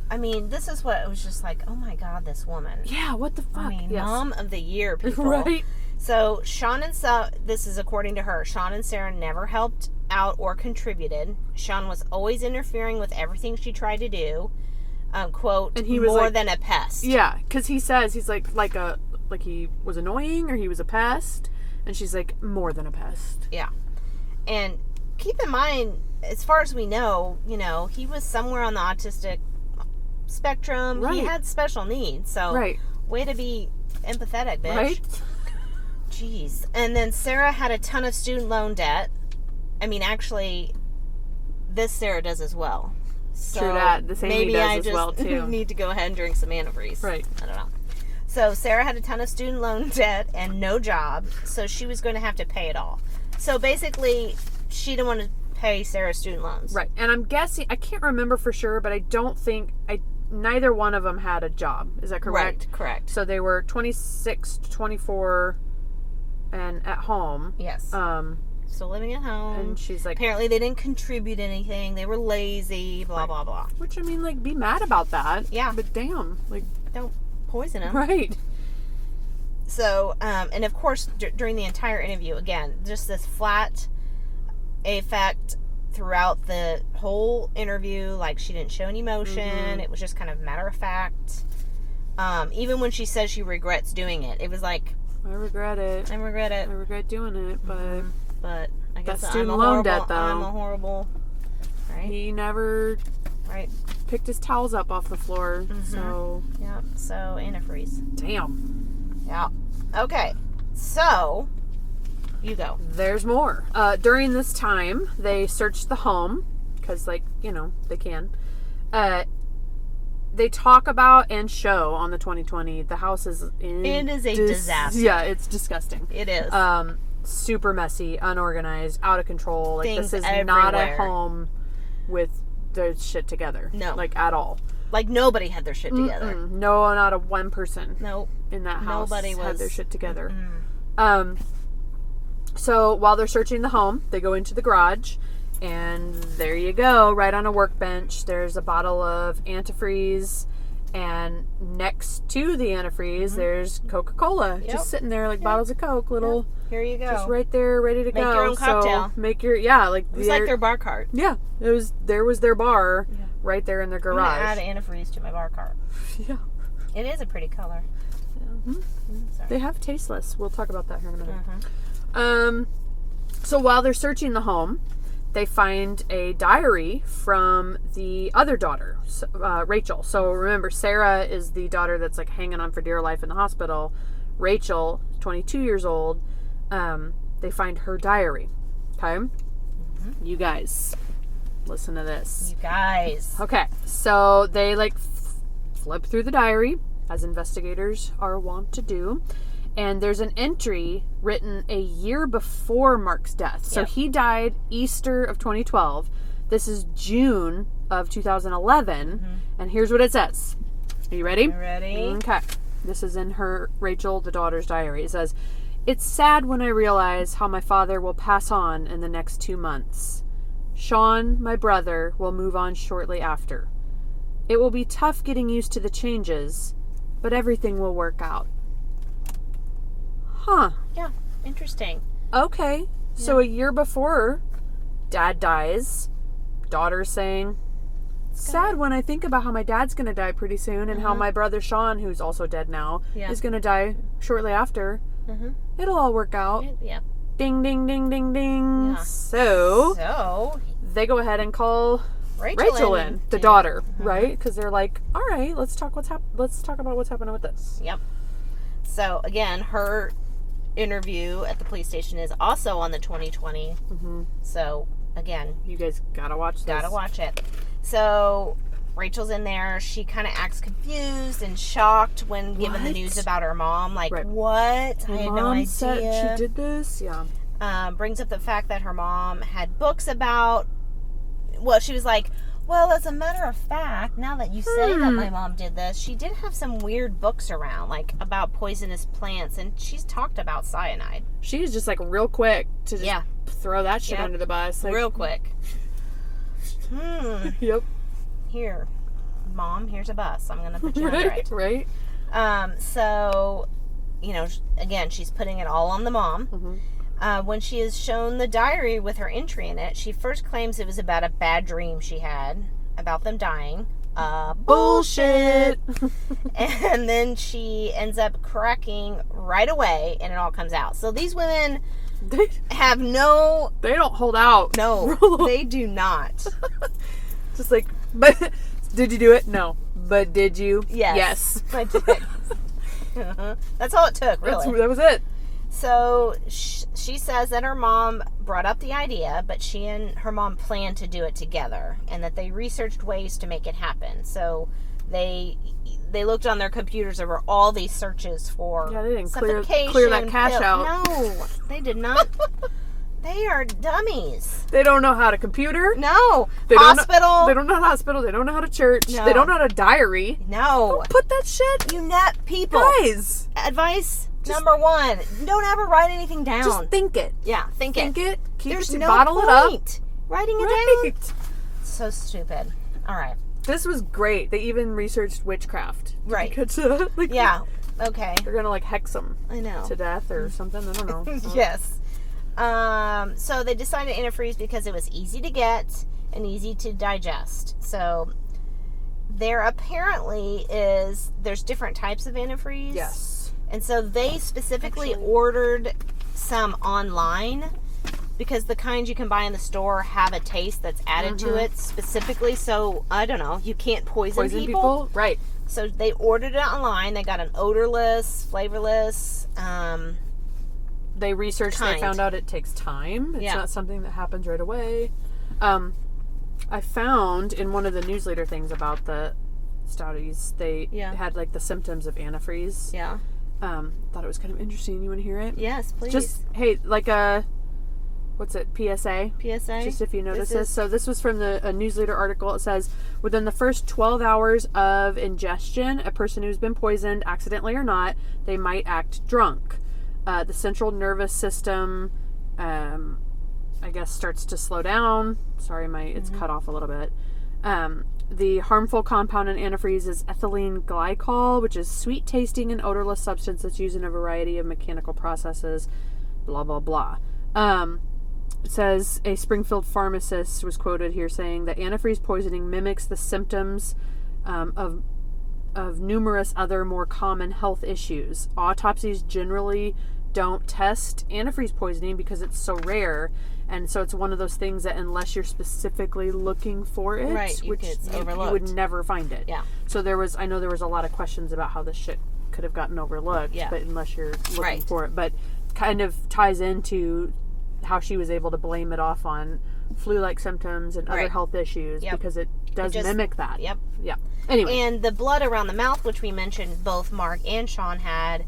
this is what it was just like, oh my God, this woman. Yeah, what the fuck? Mom of the year, people. Right. So, this is according to her, Sean and Sarah never helped out or contributed. Sean was always interfering with everything she tried to do. Quote, and he was more than a pest. Yeah, because he says he's like he was annoying or he was a pest. And she's like, more than a pest. Yeah. And keep in mind, as far as we know, he was somewhere on the autistic spectrum. Right. He had special needs. So, way to be empathetic, bitch. Right? Jeez. And then Sarah had a ton of student loan debt. Actually, this Sarah does as well. So true that. This Amy does as well, too. Maybe I just need to go ahead and drink some antifreeze. Right. I don't know. So Sarah had a ton of student loan debt and no job, so she was going to have to pay it all. So basically, she didn't want to pay Sarah's student loans. Right. And I'm guessing, I can't remember for sure, but I don't think, neither one of them had a job. Is that correct? Right, correct. So they were 26 to 24 and at home. Yes. Still living at home. And she's like... Apparently they didn't contribute anything. They were lazy, blah, blah, blah. Which, be mad about that. Yeah. But damn. Don't poison him. Right. So, and of course, during the entire interview, again, just this flat affect throughout the whole interview. Like, she didn't show any emotion. Mm-hmm. It was just kind of matter of fact. Even when she says she regrets doing it, it was like... I regret it. I regret doing it, but... Mm-hmm. But I guess I'm a horrible... Right? He never... Right. Picked his towels up off the floor, so... Yep, so antifreeze. Damn. Yeah. Okay, so... You go. There's more. During this time, they searched the home, because, they can. They talk about and show on the 2020, the house is in... It is a disaster. Yeah, it's disgusting. It is. Super messy, unorganized, out of control. Things this is everywhere. Not a home with their shit together. No. At all. Nobody had their shit together. Mm-mm. No, not a one person. Nope. In that house Nobody had their shit together. Mm-mm. So while they're searching the home, they go into the garage, and there you go, right on a workbench, there's a bottle of antifreeze And next to the antifreeze, there's Coca-Cola, just sitting there like bottles of Coke, little. Here you go. Just right there, ready to go. Make your own cocktail. So make your It was like their bar cart. Yeah, there was their bar right there in their garage. I'm gonna add antifreeze to my bar cart. Yeah, it is a pretty color. They have tasteless. We'll talk about that here in a minute. So while they're searching the home, they find a diary from the other daughter, Rachel. So remember, Sarah is the daughter that's like hanging on for dear life in the hospital. Rachel, 22 years old, they find her diary. Okay? You guys, listen to this. You guys. Okay, so they like flip through the diary, as investigators are wont to do. And there's an entry written a year before Mark's death. So he died Easter of 2012. This is June of 2011. And here's what it says. Are you ready? I'm ready. Okay. This is in Rachel, the daughter's diary. It says, "It's sad when I realize how my father will pass on in the next 2 months. Sean, my brother, will move on shortly after. It will be tough getting used to the changes, but everything will work out." Huh. Yeah, interesting. Okay. So a year before dad dies, daughter's saying, "Sad when I think about how my dad's going to die pretty soon and how my brother Sean, who's also dead now, is going to die shortly after. It'll all work out." Yeah. Ding, ding, ding, ding, ding. Yeah. So they go ahead and call Rachel in, the daughter, right? Because they're like, "All right, let's talk about what's happening with this." Yep. So again, her interview at the police station is also on the 2020. So again, you guys gotta watch this. Gotta watch it. So Rachel's in there. She kind of acts confused and shocked when given the news about her mom. Like, what? I had no idea. Said she did this. Yeah. Brings up the fact that her mom had books about. Well, she was like, "Well, as a matter of fact, now that you say that my mom did this, she did have some weird books around, like about poisonous plants, and she's talked about cyanide." She's just like real quick to just throw that shit under the bus. Like, real quick. Yep. Here, Mom, here's a bus. I'm going to put you on it. Right. So, you know, again, she's putting it all on the mom. When she is shown the diary with her entry in it, she first claims it was about a bad dream she had about them dying. Bullshit! And then she ends up cracking right away, and it all comes out. So these women have no... They don't hold out. No, they do not. Just like, but did you do it? No. But did you? Yes. I did. That's all it took, really. That was it. So she says that her mom brought up the idea, but she and her mom planned to do it together, and that they researched ways to make it happen. So they looked on their computers over all these searches for they didn't suffocation, clear that cache out. No, they did not. They are dummies. They don't know how to computer. No. They hospital. They don't know how to hospital. They don't know how to church. No. They don't know how to diary. No. Don't put that shit. You net people. Guys. Advice number 1. Don't ever write anything down. Just think it. Yeah, think it. Keep no bottle it up. Writing it down. So stupid. All right. This was great. They even researched witchcraft. Right. Like, yeah. Okay. They're going to like hex them to death or something. I don't know. Yes. So they decided antifreeze because it was easy to get and easy to digest. So there apparently there's different types of antifreeze. Yes. And so they specifically ordered some online because the kinds you can buy in the store have a taste that's added to it specifically. So, I don't know, you can't poison people. Right. So they ordered it online. They got an odorless, flavorless, they researched, they found out it takes time. It's not something that happens right away. I found in one of the newsletter things about the Stouties, they had like the symptoms of antifreeze. Yeah. Thought it was kind of interesting. You want to hear it? Yes, please. Just, hey, like a, what's it, PSA? PSA? Just if you notice this. So this was from a newsletter article. It says, within the first 12 hours of ingestion, a person who's been poisoned, accidentally or not, they might act drunk. The central nervous system, I guess, starts to slow down. Sorry, it's cut off a little bit. The harmful compound in antifreeze is ethylene glycol, which is sweet tasting and odorless substance that's used in a variety of mechanical processes, blah, blah, blah. It says a Springfield pharmacist was quoted here saying that antifreeze poisoning mimics the symptoms of numerous other more common health issues. Autopsies generally don't test antifreeze poisoning because it's so rare, and so it's one of those things that unless you're specifically looking for it, right, which you would never find it. Yeah. So I know there was a lot of questions about how this shit could have gotten overlooked, but unless you're looking for it, but kind of ties into how she was able to blame it off on flu-like symptoms and other health issues because it does mimic that. Yep. Yeah. Anyway. And the blood around the mouth, which we mentioned both Mark and Sean had,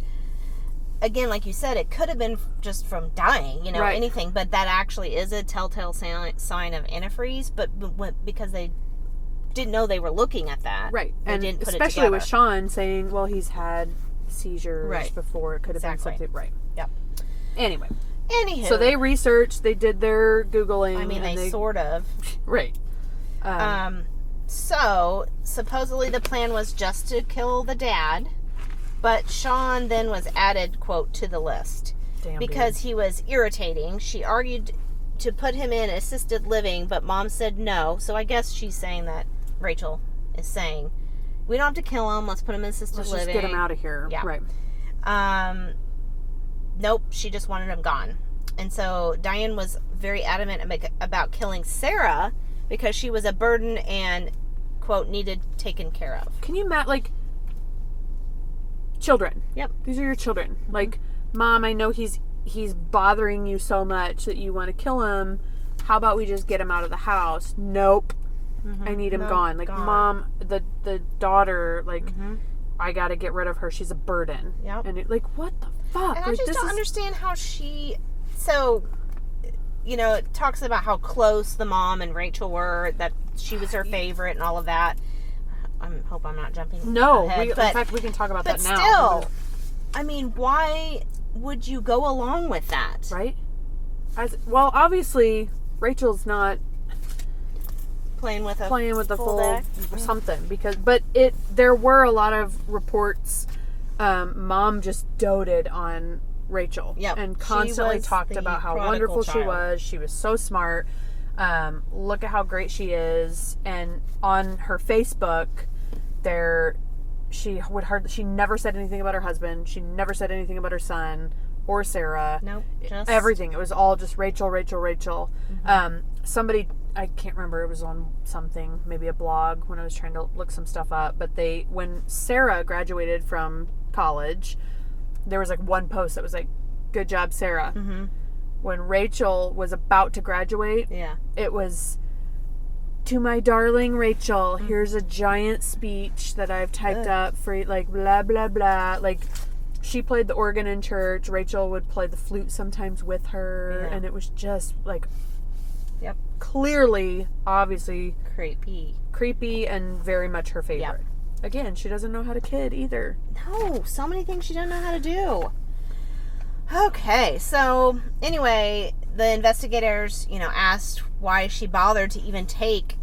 again, like you said, it could have been just from dying, anything, but that actually is a telltale sign of antifreeze, but because they didn't know they were looking at that. Right. And didn't put especially it together. With Sean saying, well, he's had seizures before. It could have been something. Right. Yep. Anyway. Anywho. So they researched, they did their Googling. I mean, they sort of. Right. So, supposedly the plan was just to kill the dad, but Sean then was added, quote, to the list. Because he was irritating. She argued to put him in assisted living, but Mom said no. So I guess she's saying that Rachel is saying, we don't have to kill him. Let's put him in assisted living. Let's just get him out of here. Yeah. Right. Nope. She just wanted him gone. And so Diane was very adamant about killing Sarah because she was a burden and, quote, needed taken care of. Can you imagine, children. Yep. These are your children. Mm-hmm. Mom, I know he's bothering you so much that you want to kill him. How about we just get him out of the house? Nope. Mm-hmm. I need him gone. Gone. Mom, the daughter, I got to get rid of her. She's a burden. Yep. And what the fuck? And I just don't understand how she... So, it talks about how close the mom and Rachel were, that she was her favorite and all of that. I hope I'm not jumping ahead. In fact, we can talk about that now. But still, I mean, why would you go along with that? Right? Obviously, Rachel's not playing with a full deck. Something, but there were a lot of reports. Mom just doted on Rachel and constantly talked about how wonderful she was. She was so smart. Look at how great she is. And on her Facebook, she never said anything about her husband. She never said anything about her son or Sarah. Nope. Just everything. It was all just Rachel, Rachel, Rachel. Mm-hmm. Somebody, I can't remember, it was on something, maybe a blog when I was trying to look some stuff up, but when Sarah graduated from college, there was one post that was good job, Sarah. Mm-hmm. When Rachel was about to graduate, it was, to my darling Rachel, here's a giant speech that I've typed up for blah, blah, blah. She played the organ in church. Rachel would play the flute sometimes with her. And it was just clearly, obviously creepy and very much her favorite. Yep. Again, she doesn't know how to kid either. No, so many things she doesn't know how to do. Okay, so anyway, the investigators, asked why she bothered to even take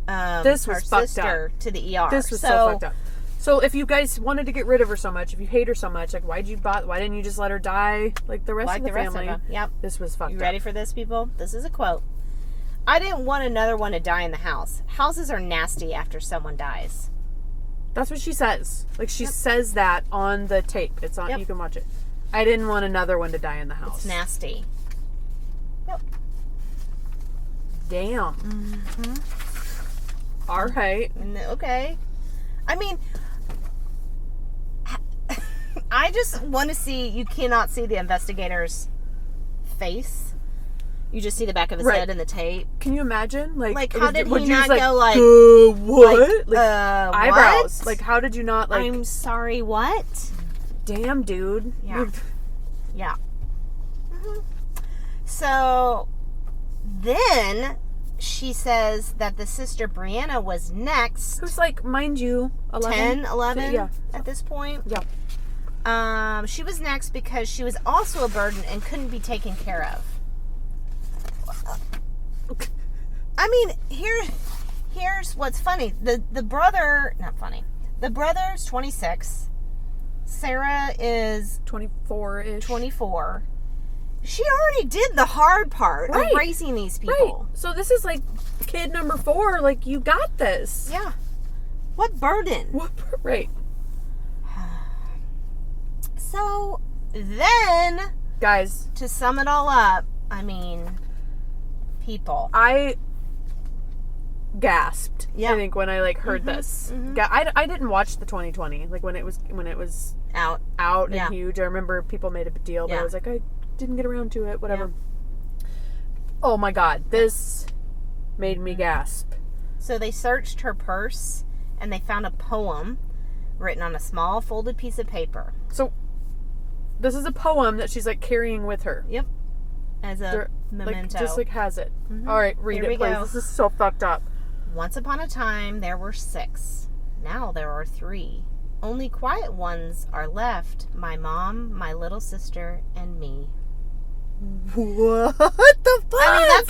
her sister to the ER. This was so fucked up. So if you guys wanted to get rid of her so much, if you hate her so much, why didn't you just let her die like the rest of the family? Yep. This was fucked up. You ready for this, people? This is a quote. I didn't want another one to die in the house. Houses are nasty after someone dies. That's what she says. She says that on the tape. It's on. You can watch it. I didn't want another one to die in the house. It's nasty. Yep. Damn. Mm-hmm. All right. Okay. I mean, I just want to see. You cannot see the investigator's face. You just see the back of his head in the tape. Can you imagine? How did he not go what? Eyebrows. What? How did you not I'm sorry, what? Damn, dude. Yeah. Yeah. Mm-hmm. So then she says that the sister Brianna was next. Who's mind you, 11? 11 at this point. Yeah. She was next because she was also a burden and couldn't be taken care of. I mean, here's what's funny. The brother, not funny. The brother's 26. Sarah is 24-ish. 24. She already did the hard part of raising these people. Right. So this is like kid number 4. Like, you got this. Yeah. What burden? Right. So then, guys, to sum it all up, I mean, people. I gasped. Yeah. I think when I heard this. I didn't watch the 2020 when it was out and huge. I remember people made a big deal, but I was like, I didn't get around to it. Whatever. Yeah. Oh my God, this made me gasp. So they searched her purse and they found a poem written on a small folded piece of paper. So this is a poem that she's carrying with her. Yep. As a memento. Just has it. Mm-hmm. All right, read it, please. Go. This is so fucked up. Once upon a time, there were 6. Now there are 3. Only quiet ones are left. My mom, my little sister, and me. What the fuck? I mean, that's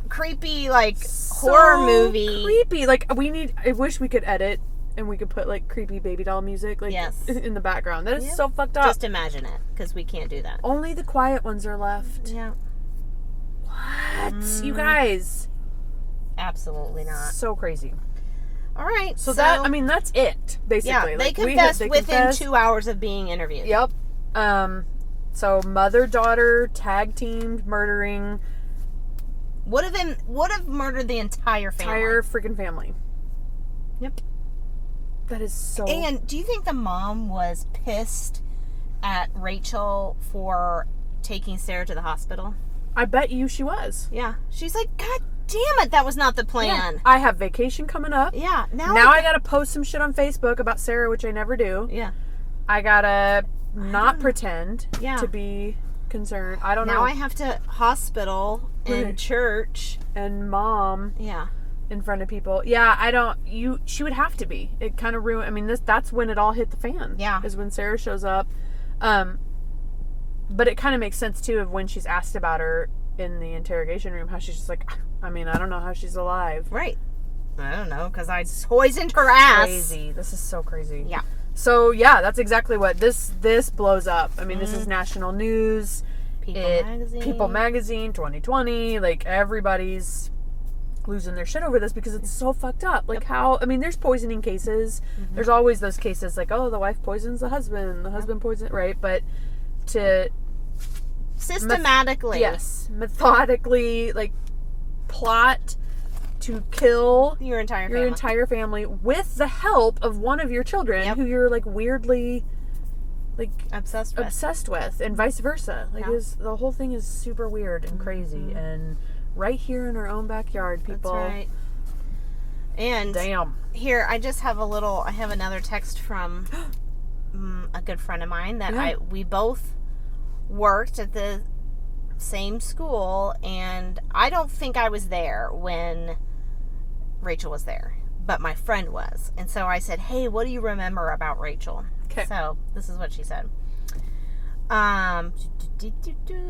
creepy, horror movie. Creepy. I wish we could edit and we could put creepy baby doll music yes. in the background. That is so fucked up. Just imagine it, because we can't do that. Only the quiet ones are left. Yeah. What? You guys. Absolutely not. So crazy. All right. So that's it, basically. Yeah, they confessed within 2 hours of being interviewed. Yep. So mother-daughter tag-teamed murdering. Would have murdered the entire family. Entire freaking family. Yep. That is so... And do you think the mom was pissed at Rachel for taking Sarah to the hospital? I bet you she was. Yeah. She's like, God damn it, that was not the plan. Yeah. I have vacation coming up. Yeah. Now I gotta post some shit on Facebook about Sarah, which I never do. Yeah. I gotta not pretend to be concerned. I don't know. Now I have to hospital and church. And mom. Yeah. In front of people. Yeah, she would have to be. It kind of ruined, I mean, that's when it all hit the fan. Yeah. Is when Sarah shows up. But it kind of makes sense, too, of when she's asked about her in the interrogation room, how she's just I don't know how she's alive. Right. I don't know, because I poisoned her ass. Crazy. This is so crazy. Yeah. So, yeah, that's exactly what this blows up. I mean, this is national news. People Magazine, 2020. Everybody's losing their shit over this because it's so fucked up. There's poisoning cases. Mm-hmm. There's always those cases the wife poisons the husband poisons, right? But to systematically, methodically, plot to kill your entire family with the help of one of your children who you're weirdly obsessed with, and vice versa. The whole thing is super weird and crazy, and right here in our own backyard, people. That's right. And damn. Here, I have another text from a good friend of mine that we both worked at the same school, and I don't think I was there when Rachel was there, but my friend was. And so I said, hey, what do you remember about Rachel? Okay. So this is what she said.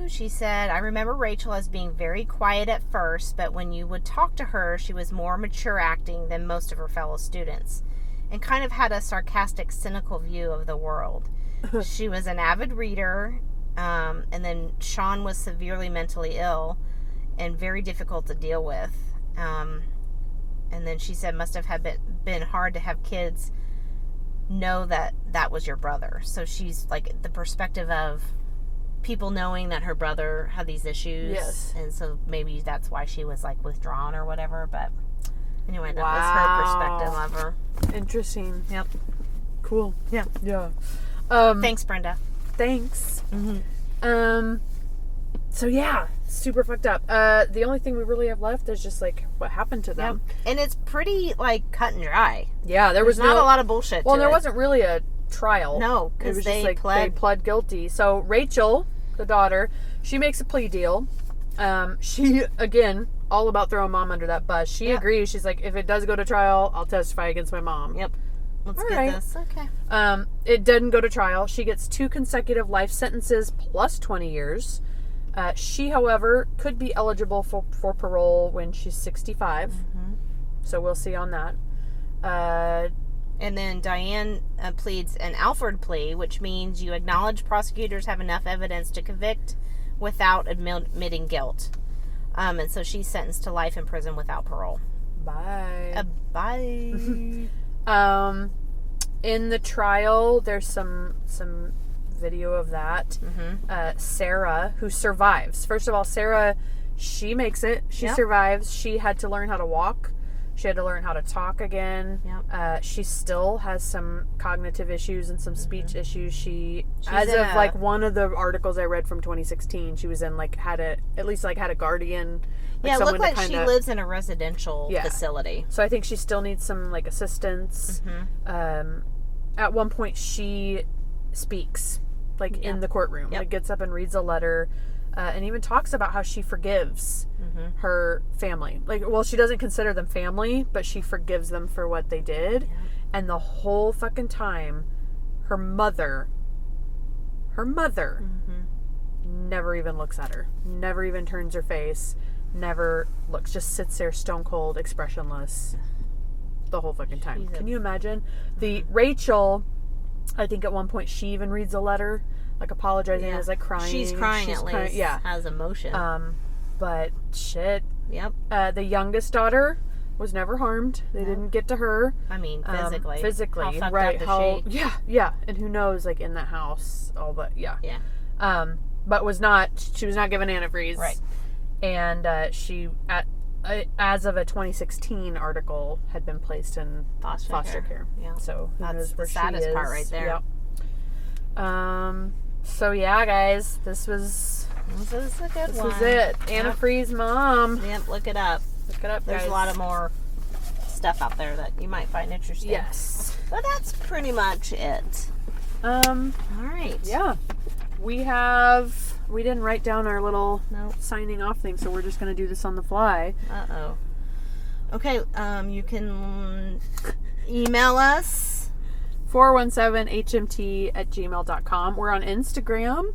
She said, I remember Rachel as being very quiet at first, but when you would talk to her, she was more mature acting than most of her fellow students, and kind of had a sarcastic, cynical view of the world. She was an avid reader, and then Sean was severely mentally ill and very difficult to deal with. And then she said must have been hard to have kids know that was your brother. So she's the perspective of people knowing that her brother had these issues. Yes. And so maybe that's why she was withdrawn or whatever. But anyway, that was her perspective of her. Interesting. Yep. Cool. Yeah. Yeah. Thanks, Brenda. Thanks. Mm-hmm. So yeah, super fucked up. The only thing we really have left is just what happened to them. Yep. And it's pretty cut and dry. Yeah, there was not a lot of bullshit. Well, there wasn't really a trial. No, because they pled guilty. So Rachel, the daughter, she makes a plea deal. She again all about throwing mom under that bus. She agrees. She's like, if it does go to trial, I'll testify against my mom. Yep. Let's all get right. this. Okay. It didn't go to trial. She gets 2 consecutive life sentences plus 20 years. She, however, could be eligible for parole when she's 65. Mm-hmm. So we'll see on that. And then Diane pleads an Alford plea, which means you acknowledge prosecutors have enough evidence to convict without admitting guilt. And so she's sentenced to life in prison without parole. Bye. Bye. In the trial, there's some video of that. Sarah, who survives. First of all, Sarah, she makes it. She survives. She had to learn how to walk. She had to learn how to talk again. She still has some cognitive issues and some speech issues. She's as of like one of the articles I read from 2016, she was in had a guardian. It looked like she lives in a residential facility. So I think she still needs some assistance. At one point, she speaks in the courtroom. Gets up and reads a letter. And even talks about how she forgives her family. She doesn't consider them family, but she forgives them for what they did. And the whole fucking time, her mother never even looks at her. Never even turns her face. Never looks. Just sits there stone cold, expressionless the whole fucking time. Can you imagine? Rachel, I think at one point she even reads a letter. Apologizing, is crying. She's crying at least. Has emotion. But shit. Yep. The youngest daughter was never harmed. They didn't get to her. I mean, physically. Physically, how fucked right? up is she? Yeah. And who knows, in that house, all but yeah. But she was not given antifreeze. Right. And she as of a 2016 article had been placed in foster care. Yeah. So that's the saddest part right there. Yep. So yeah, guys, this is a good one. This was it. Antifreeze mom. Yep, look it up. Look it up, guys. There's a lot of more stuff out there that you might find interesting. Yes. But that's pretty much it. All right. Yeah. We didn't write down our little signing off thing, so we're just going to do this on the fly. Uh-oh. Okay, you can email us 417hmt@gmail.com. We're on Instagram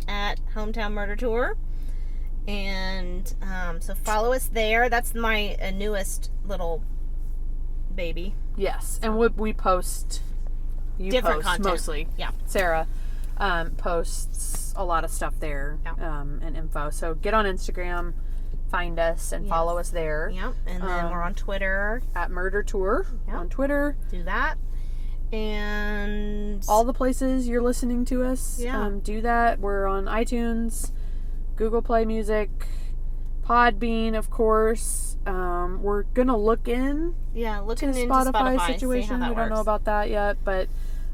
at Hometown Murder Tour. And so follow us there. That's my newest little baby. Yes. And we post different content. Mostly. Yeah. Sarah posts a lot of stuff there and info. So get on Instagram, find us, and follow us there. Yep. And then we're on Twitter. At Murder Tour on Twitter. Do that. And all the places you're listening to us. Do that. We're on iTunes, Google Play Music, Podbean, of course. We're gonna look into Spotify situation. We don't know about that yet, but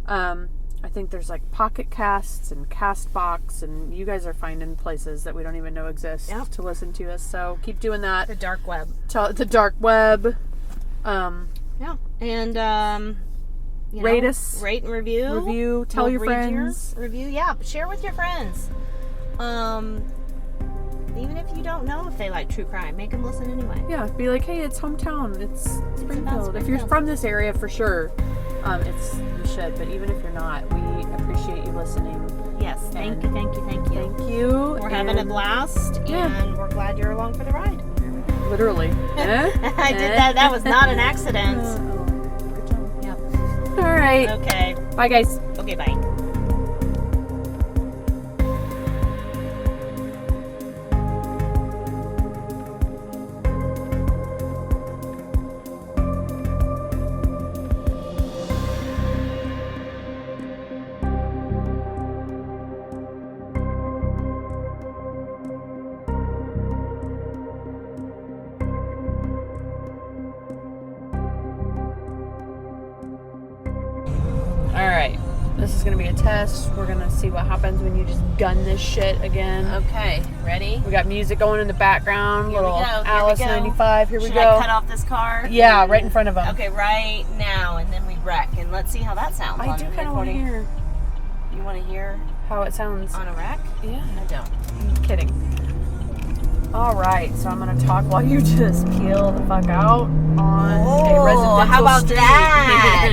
I think there's Pocket Casts and Castbox, and you guys are finding places that we don't even know exist to listen to us. So keep doing that. The dark web. The dark web. And rate us. Rate and review. Tell your friends. Review. Yeah. Share with your friends. Even if you don't know if they like true crime, make them listen anyway. Yeah. Be like, hey, it's hometown. It's Springfield. If you're from this area, for sure, you should. But even if you're not, we appreciate you listening. Yes. Thank you. Thank you. We're having a blast, and we're glad you're along for the ride. Literally. I did that. That was not an accident. Good job. Yep. All right. Okay. Bye, guys. Okay, bye. This is going to be a test. We're going to see what happens when you just gun this shit again. Okay, ready? We got music going in the background. Here little we go. Alice 95. Here we go. Should I cut off this car? Yeah, right in front of them. Okay, right now, and then we wreck. And let's see how that sounds. I do kind of want to hear. You want to hear how it sounds on a wreck? Yeah. I don't. I'm kidding. All right, so I'm going to talk while you just peel the fuck out on a residential how about street. that?